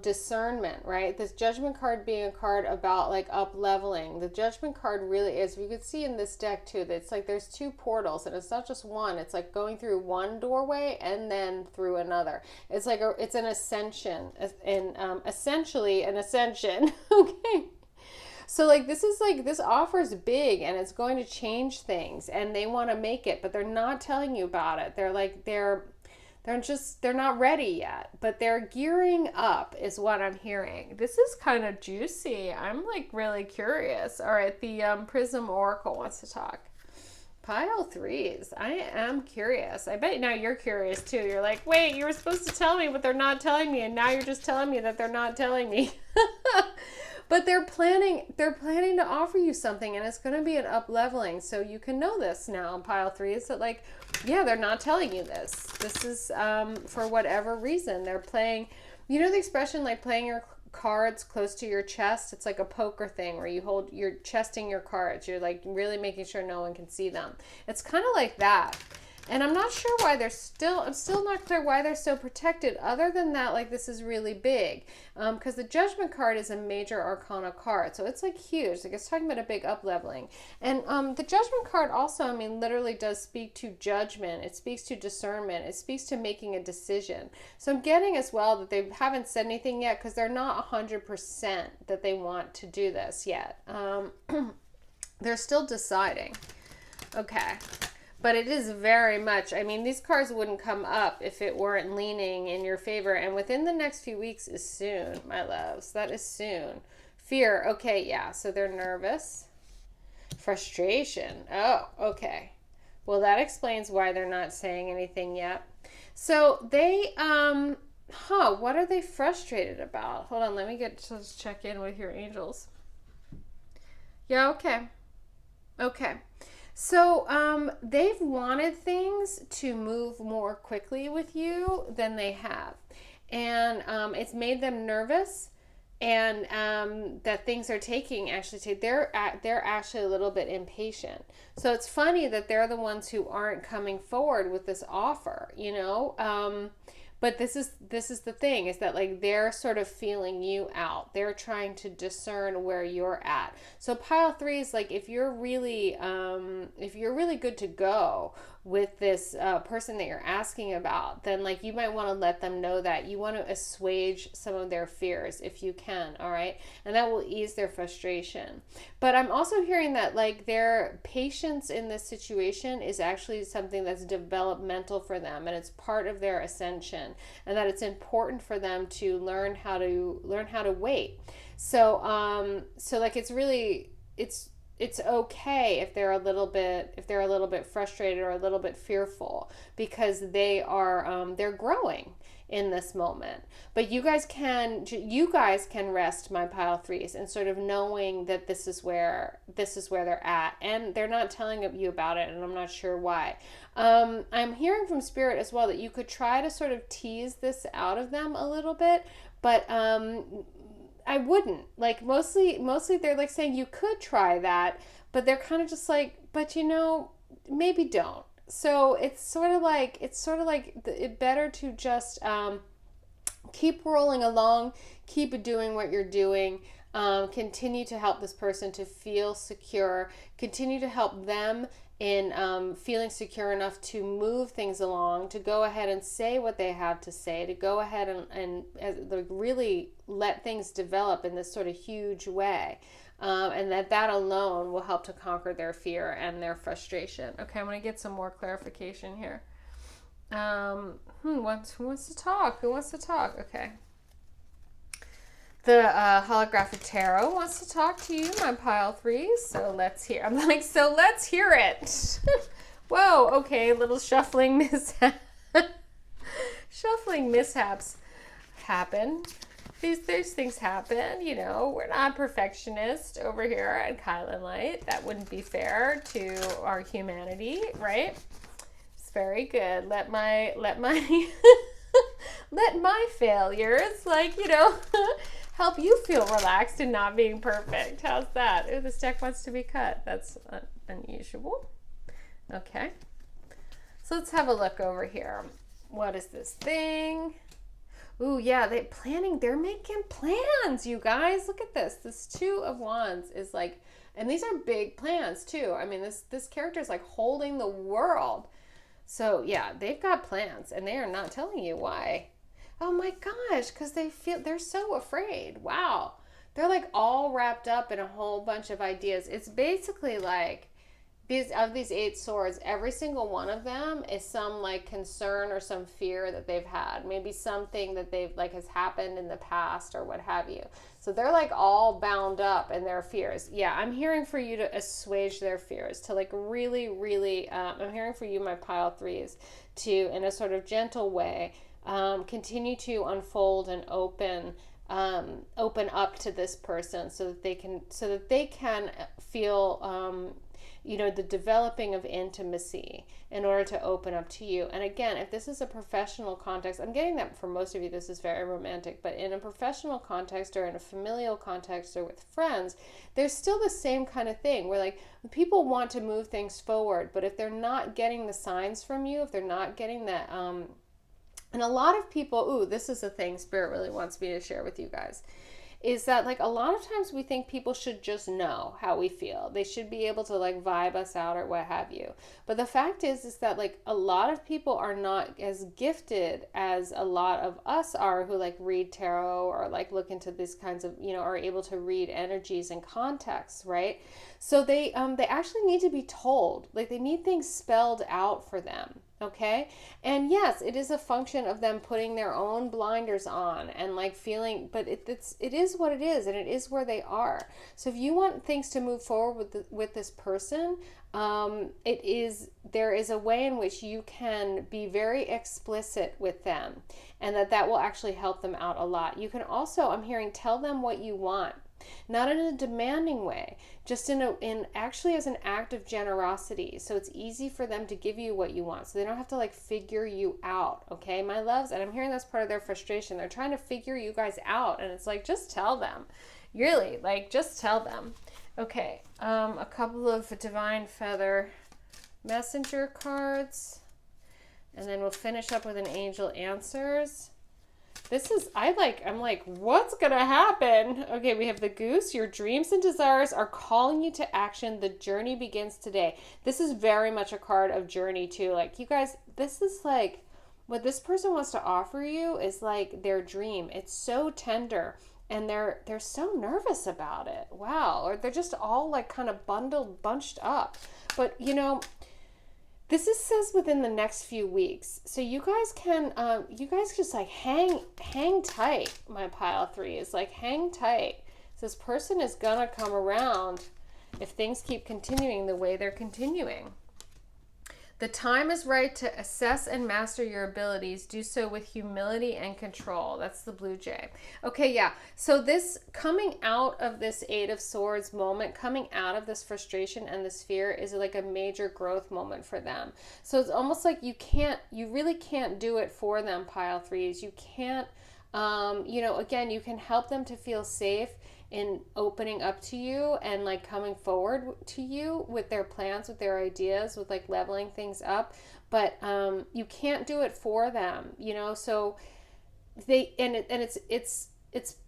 discernment, right? This Judgment card being a card about, like, up-leveling. The Judgment card really is, you could see in this deck, too, that it's like there's 2 portals, and it's not just one. It's like going through one doorway and then through another. It's like it's an ascension, and essentially an ascension, okay? So like this offer's big and it's going to change things and they want to make it, but they're not telling you about it. They're like, they're not ready yet, but they're gearing up is what I'm hearing. This is kind of juicy. I'm like really curious. All right. The Prism Oracle wants to talk. Pile threes. I am curious. I bet now you're curious too. You're like, wait, you were supposed to tell me what they're not telling me, and now you're just telling me that they're not telling me. But they're planning to offer you something, and it's going to be an up leveling. So you can know this now, pile threes, that like, yeah, they're not telling you this. This is for whatever reason. They're playing, you know the expression like playing your cards close to your chest? It's like a poker thing where you're chesting your cards. You're like really making sure no one can see them. It's kind of like that. And I'm not sure why I'm still not clear why they're so protected, other than that, like, this is really big. Because the Judgment card is a major arcana card. So it's like huge. Like, it's talking about a big up leveling. And the Judgment card also, I mean, literally does speak to judgment. It speaks to discernment. It speaks to making a decision. So I'm getting as well that they haven't said anything yet, because they're not 100% that they want to do this yet. They're still deciding. Okay. But it is very much, I mean, these cards wouldn't come up if it weren't leaning in your favor. And within the next few weeks is soon, my loves. That is soon. Fear. Okay, yeah. So they're nervous. Frustration. Oh, okay. Well, that explains why they're not saying anything yet. So they, what are they frustrated about? Hold on, let me just check in with your angels. Yeah, okay. Okay. So they've wanted things to move more quickly with you than they have. And it's made them nervous, and that things are taking, actually, they're actually a little bit impatient. So it's funny that they're the ones who aren't coming forward with this offer, you know. But this is the thing, is that like they're sort of feeling you out. They're trying to discern where you're at. So pile three is like, if you're really good to go with this person that you're asking about, then like you might want to let them know that you want to assuage some of their fears if you can, all right? And that will ease their frustration. But I'm also hearing that like their patience in this situation is actually something that's developmental for them, and it's part of their ascension, and that it's important for them to learn how to wait. So like it's okay if they're a little bit frustrated or a little bit fearful, because they're growing in this moment. But you guys can rest, my pile threes, and sort of knowing that this is where they're at, and they're not telling you about it, and I'm not sure why. I'm hearing from Spirit as well that you could try to sort of tease this out of them a little bit, but I wouldn't. Like, mostly they're like saying you could try that, but they're kind of just like, but you know, maybe don't. So it's sort of like it better to just keep rolling along, keep doing what you're doing, continue to help this person to feel secure, continue to help them in feeling secure enough to move things along, to go ahead and say what they have to say, to go ahead and really let things develop in this sort of huge way. And that alone will help to conquer their fear and their frustration. Okay, I'm going to get some more clarification here. Who wants to talk? Who wants to talk? Okay. The holographic tarot wants to talk to you, my pile threes. So let's hear. I'm like, so let's hear it. Whoa. Okay. Little shuffling mishaps happen. These things happen. You know, we're not perfectionists over here at kylinlight. That wouldn't be fair to our humanity, right? It's very good. Let my let my failures, like, you know, help you feel relaxed and not being perfect. How's that? Ooh, this deck wants to be cut. That's unusual. Okay. So let's have a look over here. What is this thing? Ooh, yeah, they're making plans, you guys. Look at this. This Two of Wands is like, and these are big plans too. I mean, this character is like holding the world. So yeah, they've got plans, and they are not telling you why. Oh my gosh, because they're so afraid. Wow. They're like all wrapped up in a whole bunch of ideas. It's basically like these 8 swords, every single one of them is some like concern or some fear that they've had, maybe something that they've like has happened in the past or what have you. So they're like all bound up in their fears. Yeah, I'm hearing for you to assuage their fears, to like really, really, I'm hearing for you, my pile threes, to in a sort of gentle way continue to unfold and open up to this person, so that they can feel the developing of intimacy in order to open up to you. And again, if this is a professional context, I'm getting that for most of you this is very romantic, but in a professional context or in a familial context or with friends, there's still the same kind of thing where like people want to move things forward, but if they're not getting the signs from you, if they're not getting that and a lot of people, this is a thing Spirit really wants me to share with you guys, is that like a lot of times we think people should just know how we feel. They should be able to like vibe us out or what have you. But the fact is that like a lot of people are not as gifted as a lot of us are who like read tarot or like look into these kinds of, are able to read energies and contexts, right? So they actually need to be told, like they need things spelled out for them. Okay. And yes, it is a function of them putting their own blinders on and like feeling, but it is what it is, and it is where they are. So if you want things to move forward with this person, there is a way in which you can be very explicit with them, and that will actually help them out a lot. You can also, I'm hearing, tell them what you want. Not in a demanding way, just in actually as an act of generosity. So it's easy for them to give you what you want, so they don't have to like figure you out. Okay, my loves, and I'm hearing that's part of their frustration. They're trying to figure you guys out, and it's like, just tell them. Really, like just tell them. Okay, a couple of Divine Feather Messenger cards, and then we'll finish up with an Angel Answers. This is, I'm like, what's going to happen? Okay, we have the Goose. Your dreams and desires are calling you to action. The journey begins today. This is very much a card of journey too. Like, you guys, this is like, what this person wants to offer you is like their dream. It's so tender, and they're so nervous about it. Wow. Or they're just all like kind of bunched up. But this says within the next few weeks. So you guys just like hang tight, my pile threes. Like hang tight. So this person is gonna come around if things keep continuing the way they're continuing. The time is right to assess and master your abilities. Do so with humility and control. That's the Blue Jay. Okay, yeah. So this coming out of this Eight of Swords moment, coming out of this frustration and this fear is like a major growth moment for them. So it's almost like you really can't do it for them, pile threes. You can't, again, you can help them to feel safe in opening up to you and like coming forward to you with their plans, with their ideas, with like leveling things up, but you can't do it for them, so it's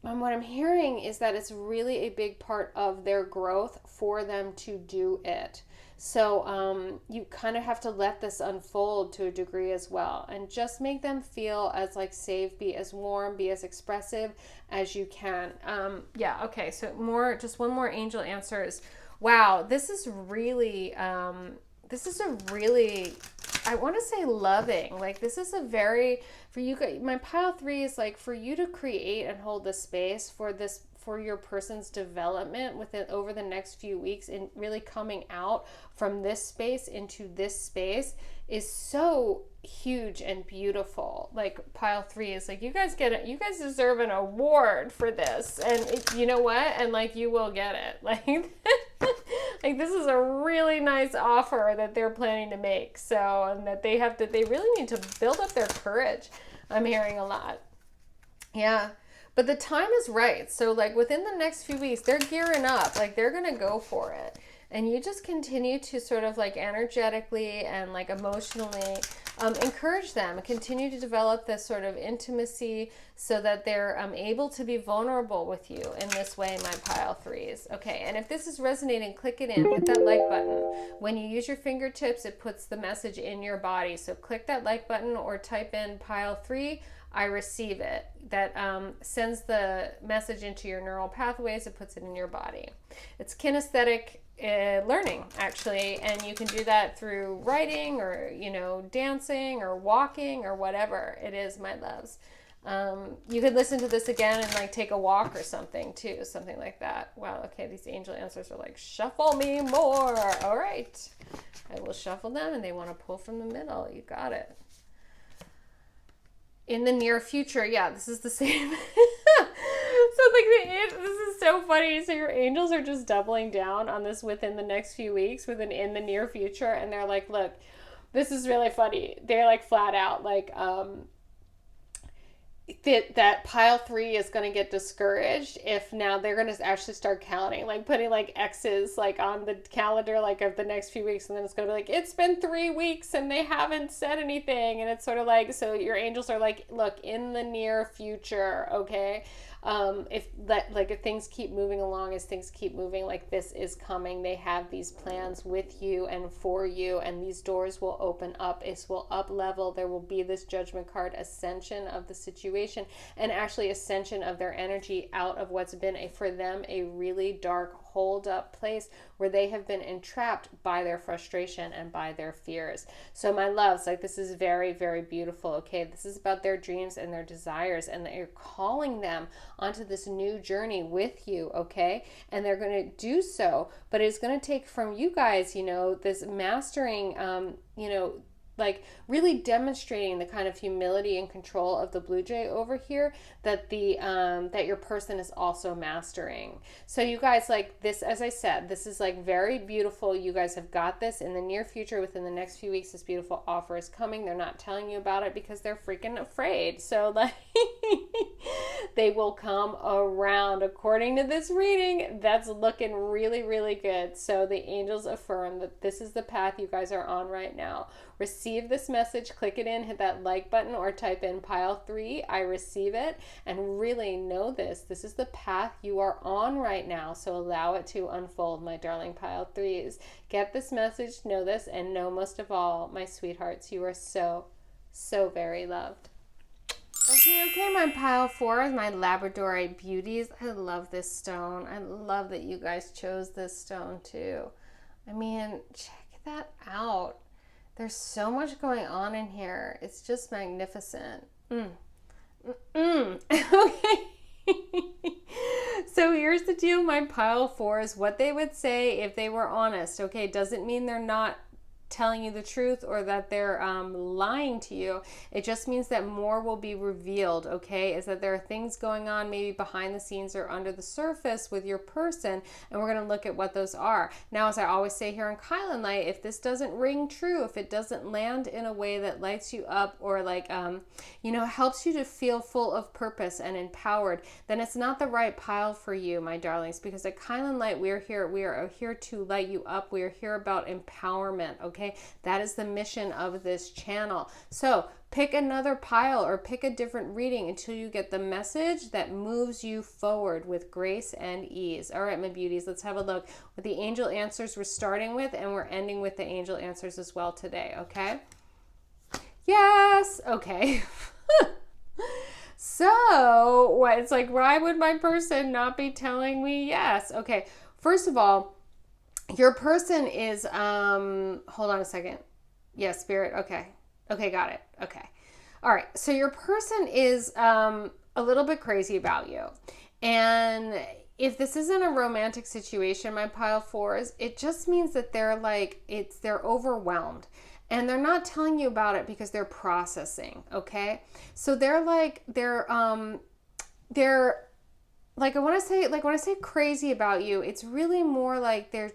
what I'm hearing is that it's really a big part of their growth for them to do it. So you kind of have to let this unfold to a degree as well, and just make them feel as like safe, be as warm, be as expressive as you can. Okay, so just one more Angel Answer is, wow, this is a really, I want to say loving, like this is a very, for you, my pile three is like for you to create and hold the space for your person's development over the next few weeks, and really coming out from this space into this space is so huge and beautiful. Like pile three is like, you guys deserve an award for this, and you know what, and like you will get it. Like like this is a really nice offer that they're planning to make. So, and that they really need to build up their courage. I'm hearing a lot. Yeah. But the time is right. So like within the next few weeks, they're gearing up, like they're going to go for it. And you just continue to sort of like energetically and like emotionally encourage them and continue to develop this sort of intimacy so that they're able to be vulnerable with you in this way, my pile threes. Okay, and if this is resonating, click it in, hit that like button. When you use your fingertips, it puts the message in your body. So click that like button or type in pile three. I receive it. That sends the message into your neural pathways. It puts it in your body. It's kinesthetic. learning, actually. And you can do that through writing or, you know, dancing or walking or whatever it is, my loves. You could listen to this again and like take a walk or something too, something like that. Wow, okay, these angel answers are like, shuffle me more. All right, I will shuffle them, and they want to pull from the middle. You got it. In the near future, yeah, this is the same. So like, this is so funny. So your angels are just doubling down on this within the next few weeks, within in the near future, and they're like, look, this is really funny. They're like flat out like, that pile 3 is going to get discouraged if now they're going to actually start counting, like putting like X's like on the calendar like of the next few weeks, and then it's going to be like, it's been 3 weeks and they haven't said anything, and it's sort of like, so your angels are like, look, in the near future, okay, if that, like, if things keep moving along, as things keep moving, like this is coming, they have these plans with you and for you, and these doors will open up, it will up level, there will be this judgment card, ascension of the situation, and actually ascension of their energy out of what's been for them a really dark hold up place where they have been entrapped by their frustration and by their fears. So my loves, like, this is very, very beautiful. Okay, this is about their dreams and their desires, and that you're calling them onto this new journey with you. Okay, and they're going to do so, but it's going to take from you guys, you know, this mastering, you know, like really demonstrating the kind of humility and control of the blue jay over here that the that your person is also mastering. So you guys, like this, as I said, this is like very beautiful. You guys have got this. In the near future, within the next few weeks, this beautiful offer is coming. They're not telling you about it because they're freaking afraid. So like they will come around. According to this reading, that's looking really, really good. So the angels affirm that this is the path you guys are on right now. Receive this message, click it in, hit that like button, or type in pile 3, I receive it, and really know this is the path you are on right now. So allow it to unfold, my darling pile 3s. Get this message, know this, and know most of all, my sweethearts, you are so, so very loved. Okay, my pile 4s, my Labradorite beauties. I love this stone. I love that you guys chose this stone too. I mean, check that out. There's so much going on in here. It's just magnificent. Okay. So here's the deal, my pile 4s. What they would say if they were honest. Okay, doesn't mean they're not telling you the truth or that they're lying to you. It just means that more will be revealed, okay? Is that there are things going on maybe behind the scenes or under the surface with your person, and we're going to look at what those are. Now, as I always say here on kylinlight, if this doesn't ring true, if it doesn't land in a way that lights you up or like, you know, helps you to feel full of purpose and empowered, then it's not the right pile for you, my darlings, because at kylinlight, we are here to light you up. We are here about empowerment, okay? That is the mission of this channel. So pick another pile or pick a different reading until you get the message that moves you forward with grace and ease. All right, my beauties, let's have a look with the angel answers we're starting with, and we're ending with the angel answers as well today, okay? Yes, okay. So what, it's like, why would my person not be telling me yes? Okay, first of all, your person is, hold on a second. Yes, Spirit. Okay. Okay, got it. Okay. All right. So your person is a little bit crazy about you. And if this isn't a romantic situation, my pile 4s, it just means that they're like, they're overwhelmed. And they're not telling you about it because they're processing, okay? So they're like, like, when I say crazy about you, it's really more like there's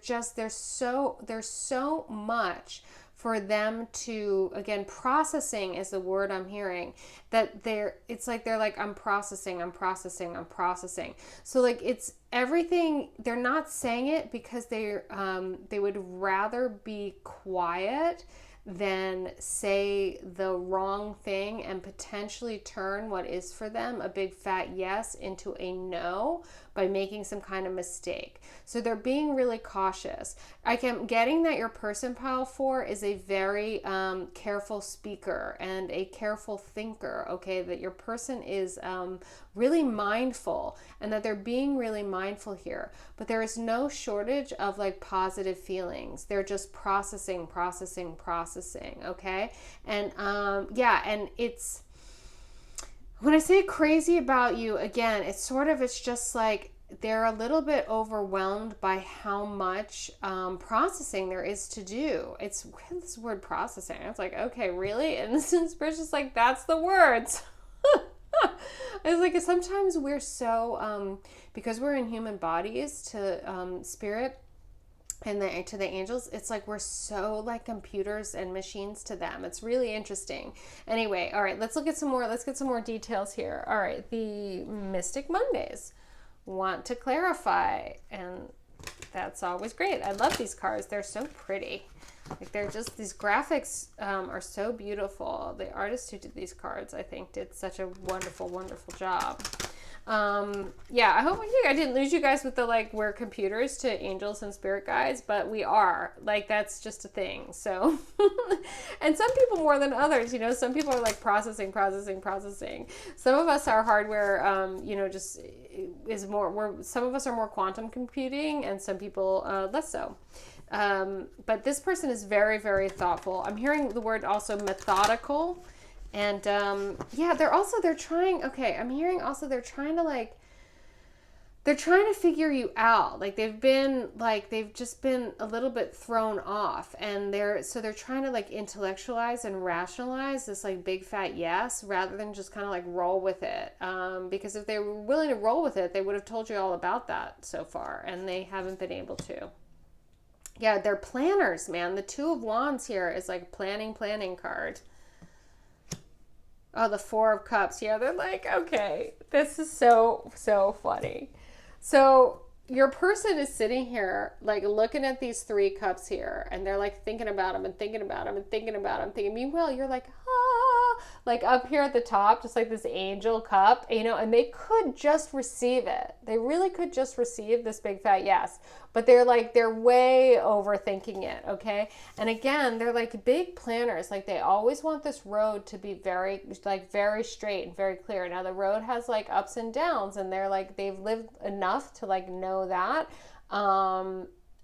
so much for them to, again, processing is the word I'm hearing, that it's like they're like, I'm processing. So like, it's everything, they're not saying it because they would rather be quiet than say the wrong thing and potentially turn what is for them a big fat yes into a no. by making some kind of mistake. So they're being really cautious. I am getting that your person, pile 4, is a very careful speaker and a careful thinker, okay? That your person is really mindful, and that they're being really mindful here. But there is no shortage of like positive feelings. They're just processing, okay? And yeah, and it's, when I say crazy about you, again, it's just like they're a little bit overwhelmed by how much processing there is to do. It's this word processing. I was like, okay, really? And this inspiration is like, that's the words. It's like sometimes we're so, because we're in human bodies to spirit and to the angels, it's like we're so like computers and machines to them. It's really interesting. Anyway, all right, let's get some more details here. All right, the Mystic Mondays want to clarify, and that's always great. I love these cards. They're so pretty. Like they're just, these graphics are so beautiful. The artist who did these cards, I think, did such a wonderful, wonderful job. Yeah, I hope I didn't lose you guys with the like, we're computers to angels and spirit guides, but we are. Like, that's just a thing. So, and some people more than others, you know, some people are like processing. Some of us, our hardware, you know, just is more, some of us are more quantum computing, and some people less so. But this person is very, very thoughtful. I'm hearing the word also methodical. And yeah, they're trying, okay, I'm hearing also they're trying to figure you out. Like they've just been a little bit thrown off, and they're trying to like intellectualize and rationalize this like big fat yes, rather than just kind of like roll with it. Because if they were willing to roll with it, they would have told you all about that so far, and they haven't been able to. Yeah, they're planners, man. The 2 of Wands here is like planning card. Oh, the 4 of Cups. Yeah, they're like, okay, this is so funny. So your person is sitting here, like looking at these 3 cups here, and they're like thinking about them. Meanwhile, you're like, like up here at the top, just like this angel cup, you know, and they could just receive it. They really could just receive this big fat yes, but they're way overthinking it, okay? And again, they're like big planners. Like they always want this road to be very straight and very clear. Now the road has like ups and downs, and they're like, they've lived enough to like know that.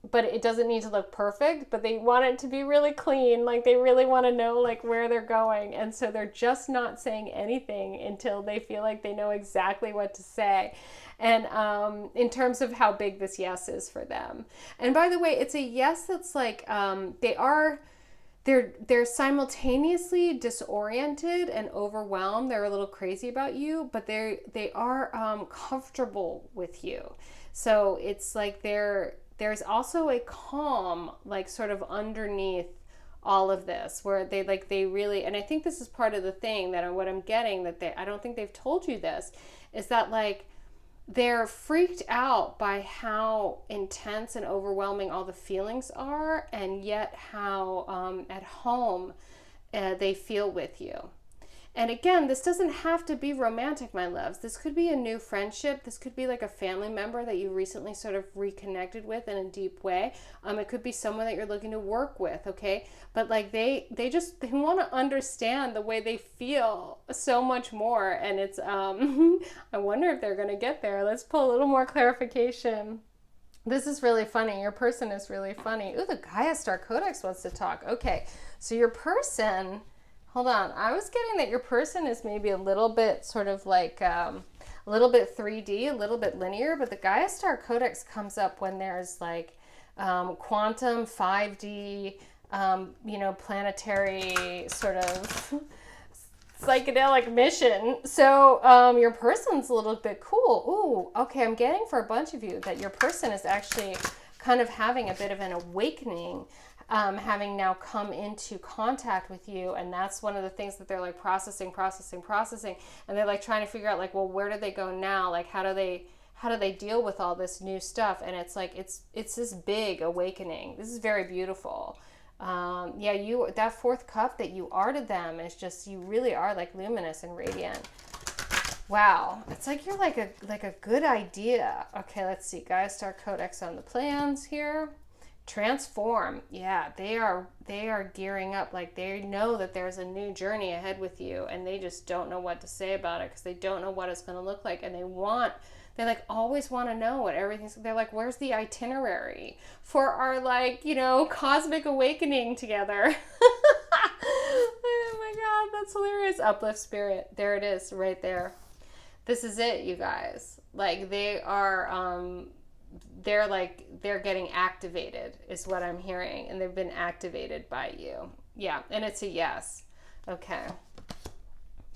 But it doesn't need to look perfect, but they want it to be really clean. Like they really want to know like where they're going. And so they're just not saying anything until they feel like they know exactly what to say. And in terms of how big this yes is for them. And by the way, it's a yes that's like, they're simultaneously disoriented and overwhelmed. They're a little crazy about you, but they are comfortable with you. So it's like there's also a calm, like sort of underneath all of this, where they really, and I think this is part of the thing that what I'm getting, that I don't think they've told you this, is that like they're freaked out by how intense and overwhelming all the feelings are, and yet how at home they feel with you. And again, this doesn't have to be romantic, my loves. This could be a new friendship. This could be like a family member that you recently sort of reconnected with in a deep way. It could be someone that you're looking to work with, okay? But like they want to understand the way they feel so much more. And it's, I wonder if they're going to get there. Let's pull a little more clarification. This is really funny. Your person is really funny. Ooh, the Gaia Star Codex wants to talk. Okay, so your person... Hold on. I was getting that your person is maybe a little bit sort of like a little bit 3D, a little bit linear, but the Gaia Star Codex comes up when there's like quantum, 5D, you know, planetary sort of psychedelic mission. So your person's a little bit cool. Ooh, okay. I'm getting for a bunch of you that your person is actually kind of having a bit of an awakening, having now come into contact with you. And that's one of the things that they're like processing. And they're like trying to figure out like, well, where do they go now? Like, how do they deal with all this new stuff? And it's like, it's this big awakening. This is very beautiful. Yeah, that 4th cup that you are to them is just, you really are like luminous and radiant. Wow, it's like you're like a good idea. Okay, let's see. Gaia Star Codex on the plans here. Transform. Yeah, they are gearing up. Like they know that there's a new journey ahead with you, and they just don't know what to say about it because they don't know what it's going to look like, and they like always want to know what everything's. They're like, where's the itinerary for our like cosmic awakening together? Oh my God, that's hilarious. Uplift spirit. There it is, right there. This is it, you guys. Like they're getting activated is what I'm hearing, and they've been activated by you. Yeah, and it's a yes. Okay.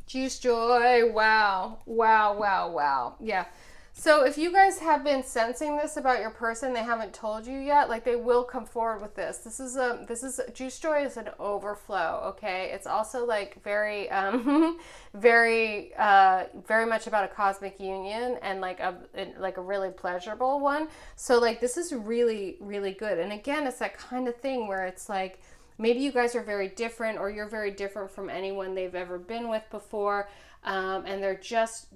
Juice joy. Wow. Wow, wow, wow. Yeah. So if you guys have been sensing this about your person, they haven't told you yet, like they will come forward with this. This is Juice Joy is an overflow, okay? It's also like very very much about a cosmic union, and like a really pleasurable one. So like this is really, really good. And again, it's that kind of thing where it's like maybe you guys are very different, or you're very different from anyone they've ever been with before, and they're just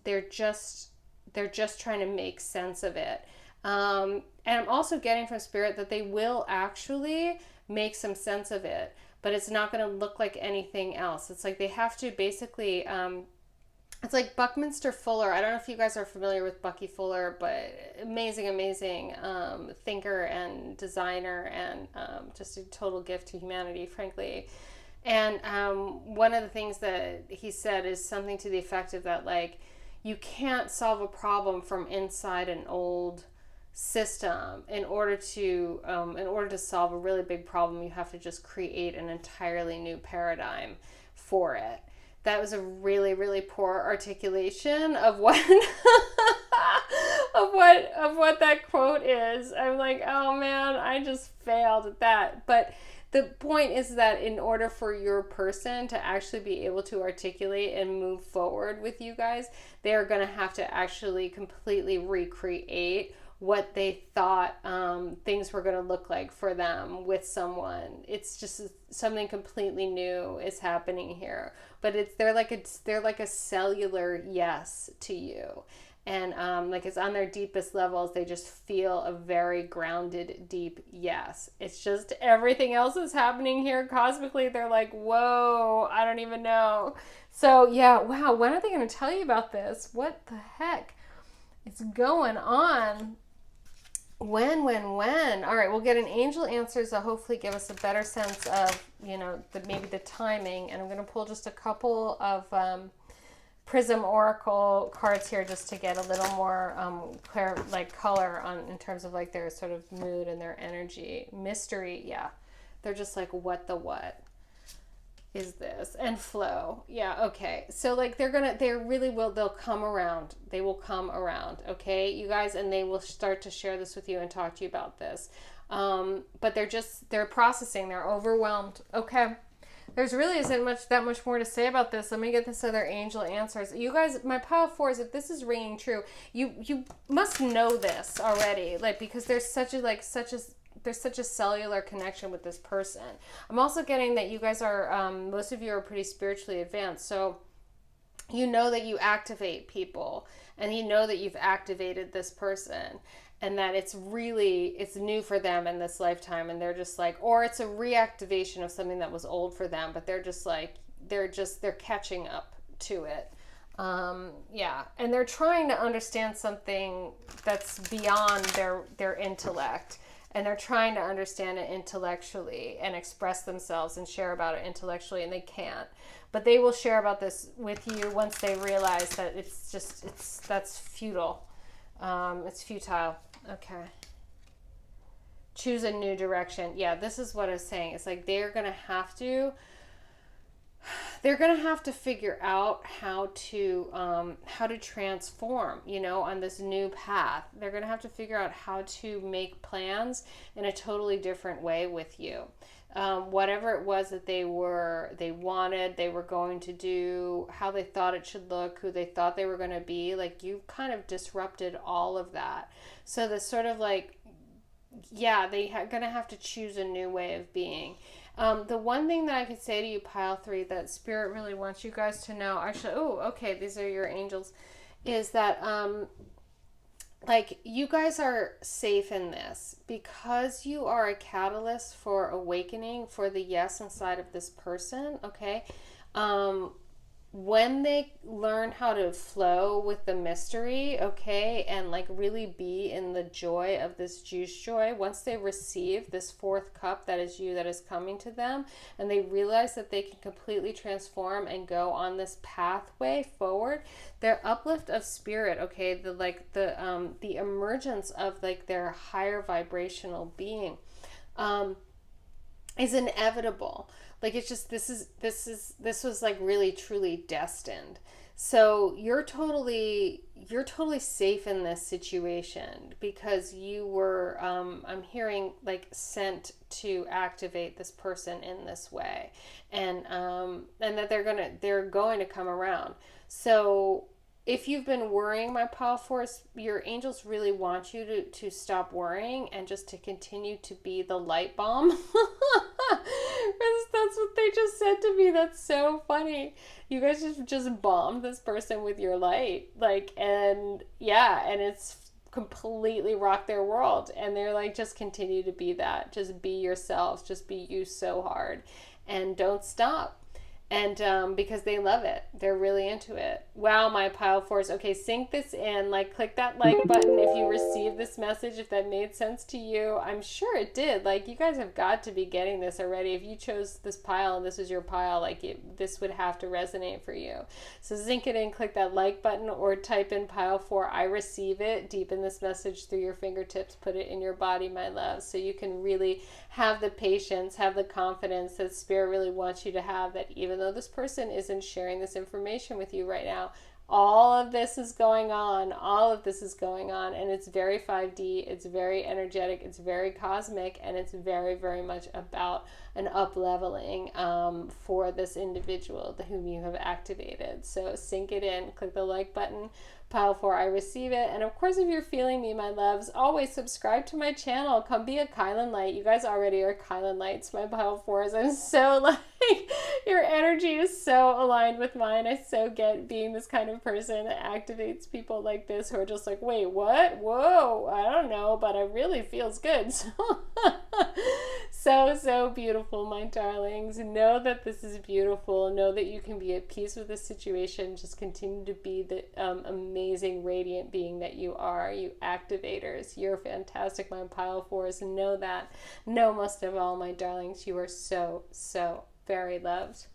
trying to make sense of it. And I'm also getting from Spirit that they will actually make some sense of it, but it's not going to look like anything else. It's like they have to basically, it's like Buckminster Fuller. I don't know if you guys are familiar with Bucky Fuller, but amazing thinker and designer, and just a total gift to humanity, frankly. And one of the things that he said is something to the effect of that, like, you can't solve a problem from inside an old system. In order to solve a really big problem, you have to just create an entirely new paradigm for it. That was a really, really poor articulation of what of what that quote is. I'm like, oh man, I just failed at that. But the point is that in order for your person to actually be able to articulate and move forward with you guys, they are going to have to actually completely recreate what they thought things were going to look like for them with someone. It's just something completely new is happening here. But they're like a cellular yes to you. And like it's on their deepest levels, they just feel a very grounded, deep yes. It's just everything else is happening here cosmically. They're like, whoa, I don't even know. So yeah, wow, when are they going to tell you about this? What the heck is going on? When? All right, we'll get an angel answers that hopefully give us a better sense of, maybe the timing. And I'm going to pull just a couple of Prism Oracle cards here just to get a little more clear, like color on in terms of like their sort of mood and their energy. Mystery, yeah. They're just like, what is this? And flow. Yeah, okay. So like they really will, they'll come around. They will come around, okay, you guys, and they will start to share this with you and talk to you about this. But they're processing, they're overwhelmed. Okay. There's really isn't that much more to say about this. Let me get this other angel answers. You guys, my pile of fours, if this is ringing true, you must know this already, like, because there's such a cellular connection with this person. I'm also getting that you guys are, most of you are pretty spiritually advanced, so you know that you activate people, and you know that you've activated this person, and that it's new for them in this lifetime, and they're just like, or it's a reactivation of something that was old for them, but they're just like, they're catching up to it. Yeah, and they're trying to understand something that's beyond their intellect, and they're trying to understand it intellectually and express themselves and share about it intellectually, and they can't. But they will share about this with you once they realize that that's futile. It's futile. Okay. Choose a new direction. Yeah, this is what I was saying. It's like they're going to have to figure out how to transform, on this new path. They're going to have to figure out how to make plans in a totally different way with you. Whatever it was that they were going to do, how they thought it should look, who they thought they were going to be, like you kind of disrupted all of that. So this sort of like, yeah, they're going to have to choose a new way of being. The one thing that I could say to you, pile 3, that Spirit really wants you guys to know, actually, oh, okay, these are your angels, is that like you guys are safe in this because you are a catalyst for awakening for the yes inside of this person, okay? um when they learn how to flow with the mystery, okay, and like really be in the joy of this juice joy, once they receive this fourth cup that is you, that is coming to them, and they realize that they can completely transform and go on this pathway forward, their uplift of spirit, okay, the emergence of like their higher vibrational being, um is inevitable. Like it's just this was like really truly destined. So you're totally safe in this situation because you were I'm hearing like sent to activate this person in this way, and that they're going to come around. So if you've been worrying, my pile force, your angels really want you to stop worrying and just to continue to be the light bomb. That's what they just said to me. That's so funny. You guys just bombed this person with your light. Like, and yeah, and it's completely rocked their world. And they're like, just continue to be that. Just be yourselves. Just be you so hard. And don't stop, and because they love it, they're really into it. Wow, my pile force. Okay, sync this in. Like, click that like button if you received this message, if that made sense to you. I'm sure it did. Like, you guys have got to be getting this already. If you chose this pile and this is your pile, like this would have to resonate for you. So sync it in, click that like button, or type in pile 4, I receive it. Deepen this message through your fingertips. Put it in your body, my love, so you can really have the patience, have the confidence that Spirit really wants you to have, that even though this person isn't sharing this information with you right now, all of this is going on. All of this is going on, and it's very 5D, it's very energetic, it's very cosmic, and it's very, very much about an up-leveling for this individual whom you have activated. So sync it in, click the like button, pile 4, I receive it. And of course, if you're feeling me, my loves, always subscribe to my channel. Come be a Kylinlight. You guys already are Kylinlights, my pile 4s. I'm so like, your energy is so aligned with mine. I so get being this kind of person that activates people like this who are just like, wait, what? Whoa, I don't know, but it really feels good. So beautiful, my darlings. Know that this is beautiful. Know that you can be at peace with this situation. Just continue to be the amazing, radiant being that you are. You activators. You're fantastic, my pile 4s. Know that. Know most of all, my darlings, you are so, so very loved.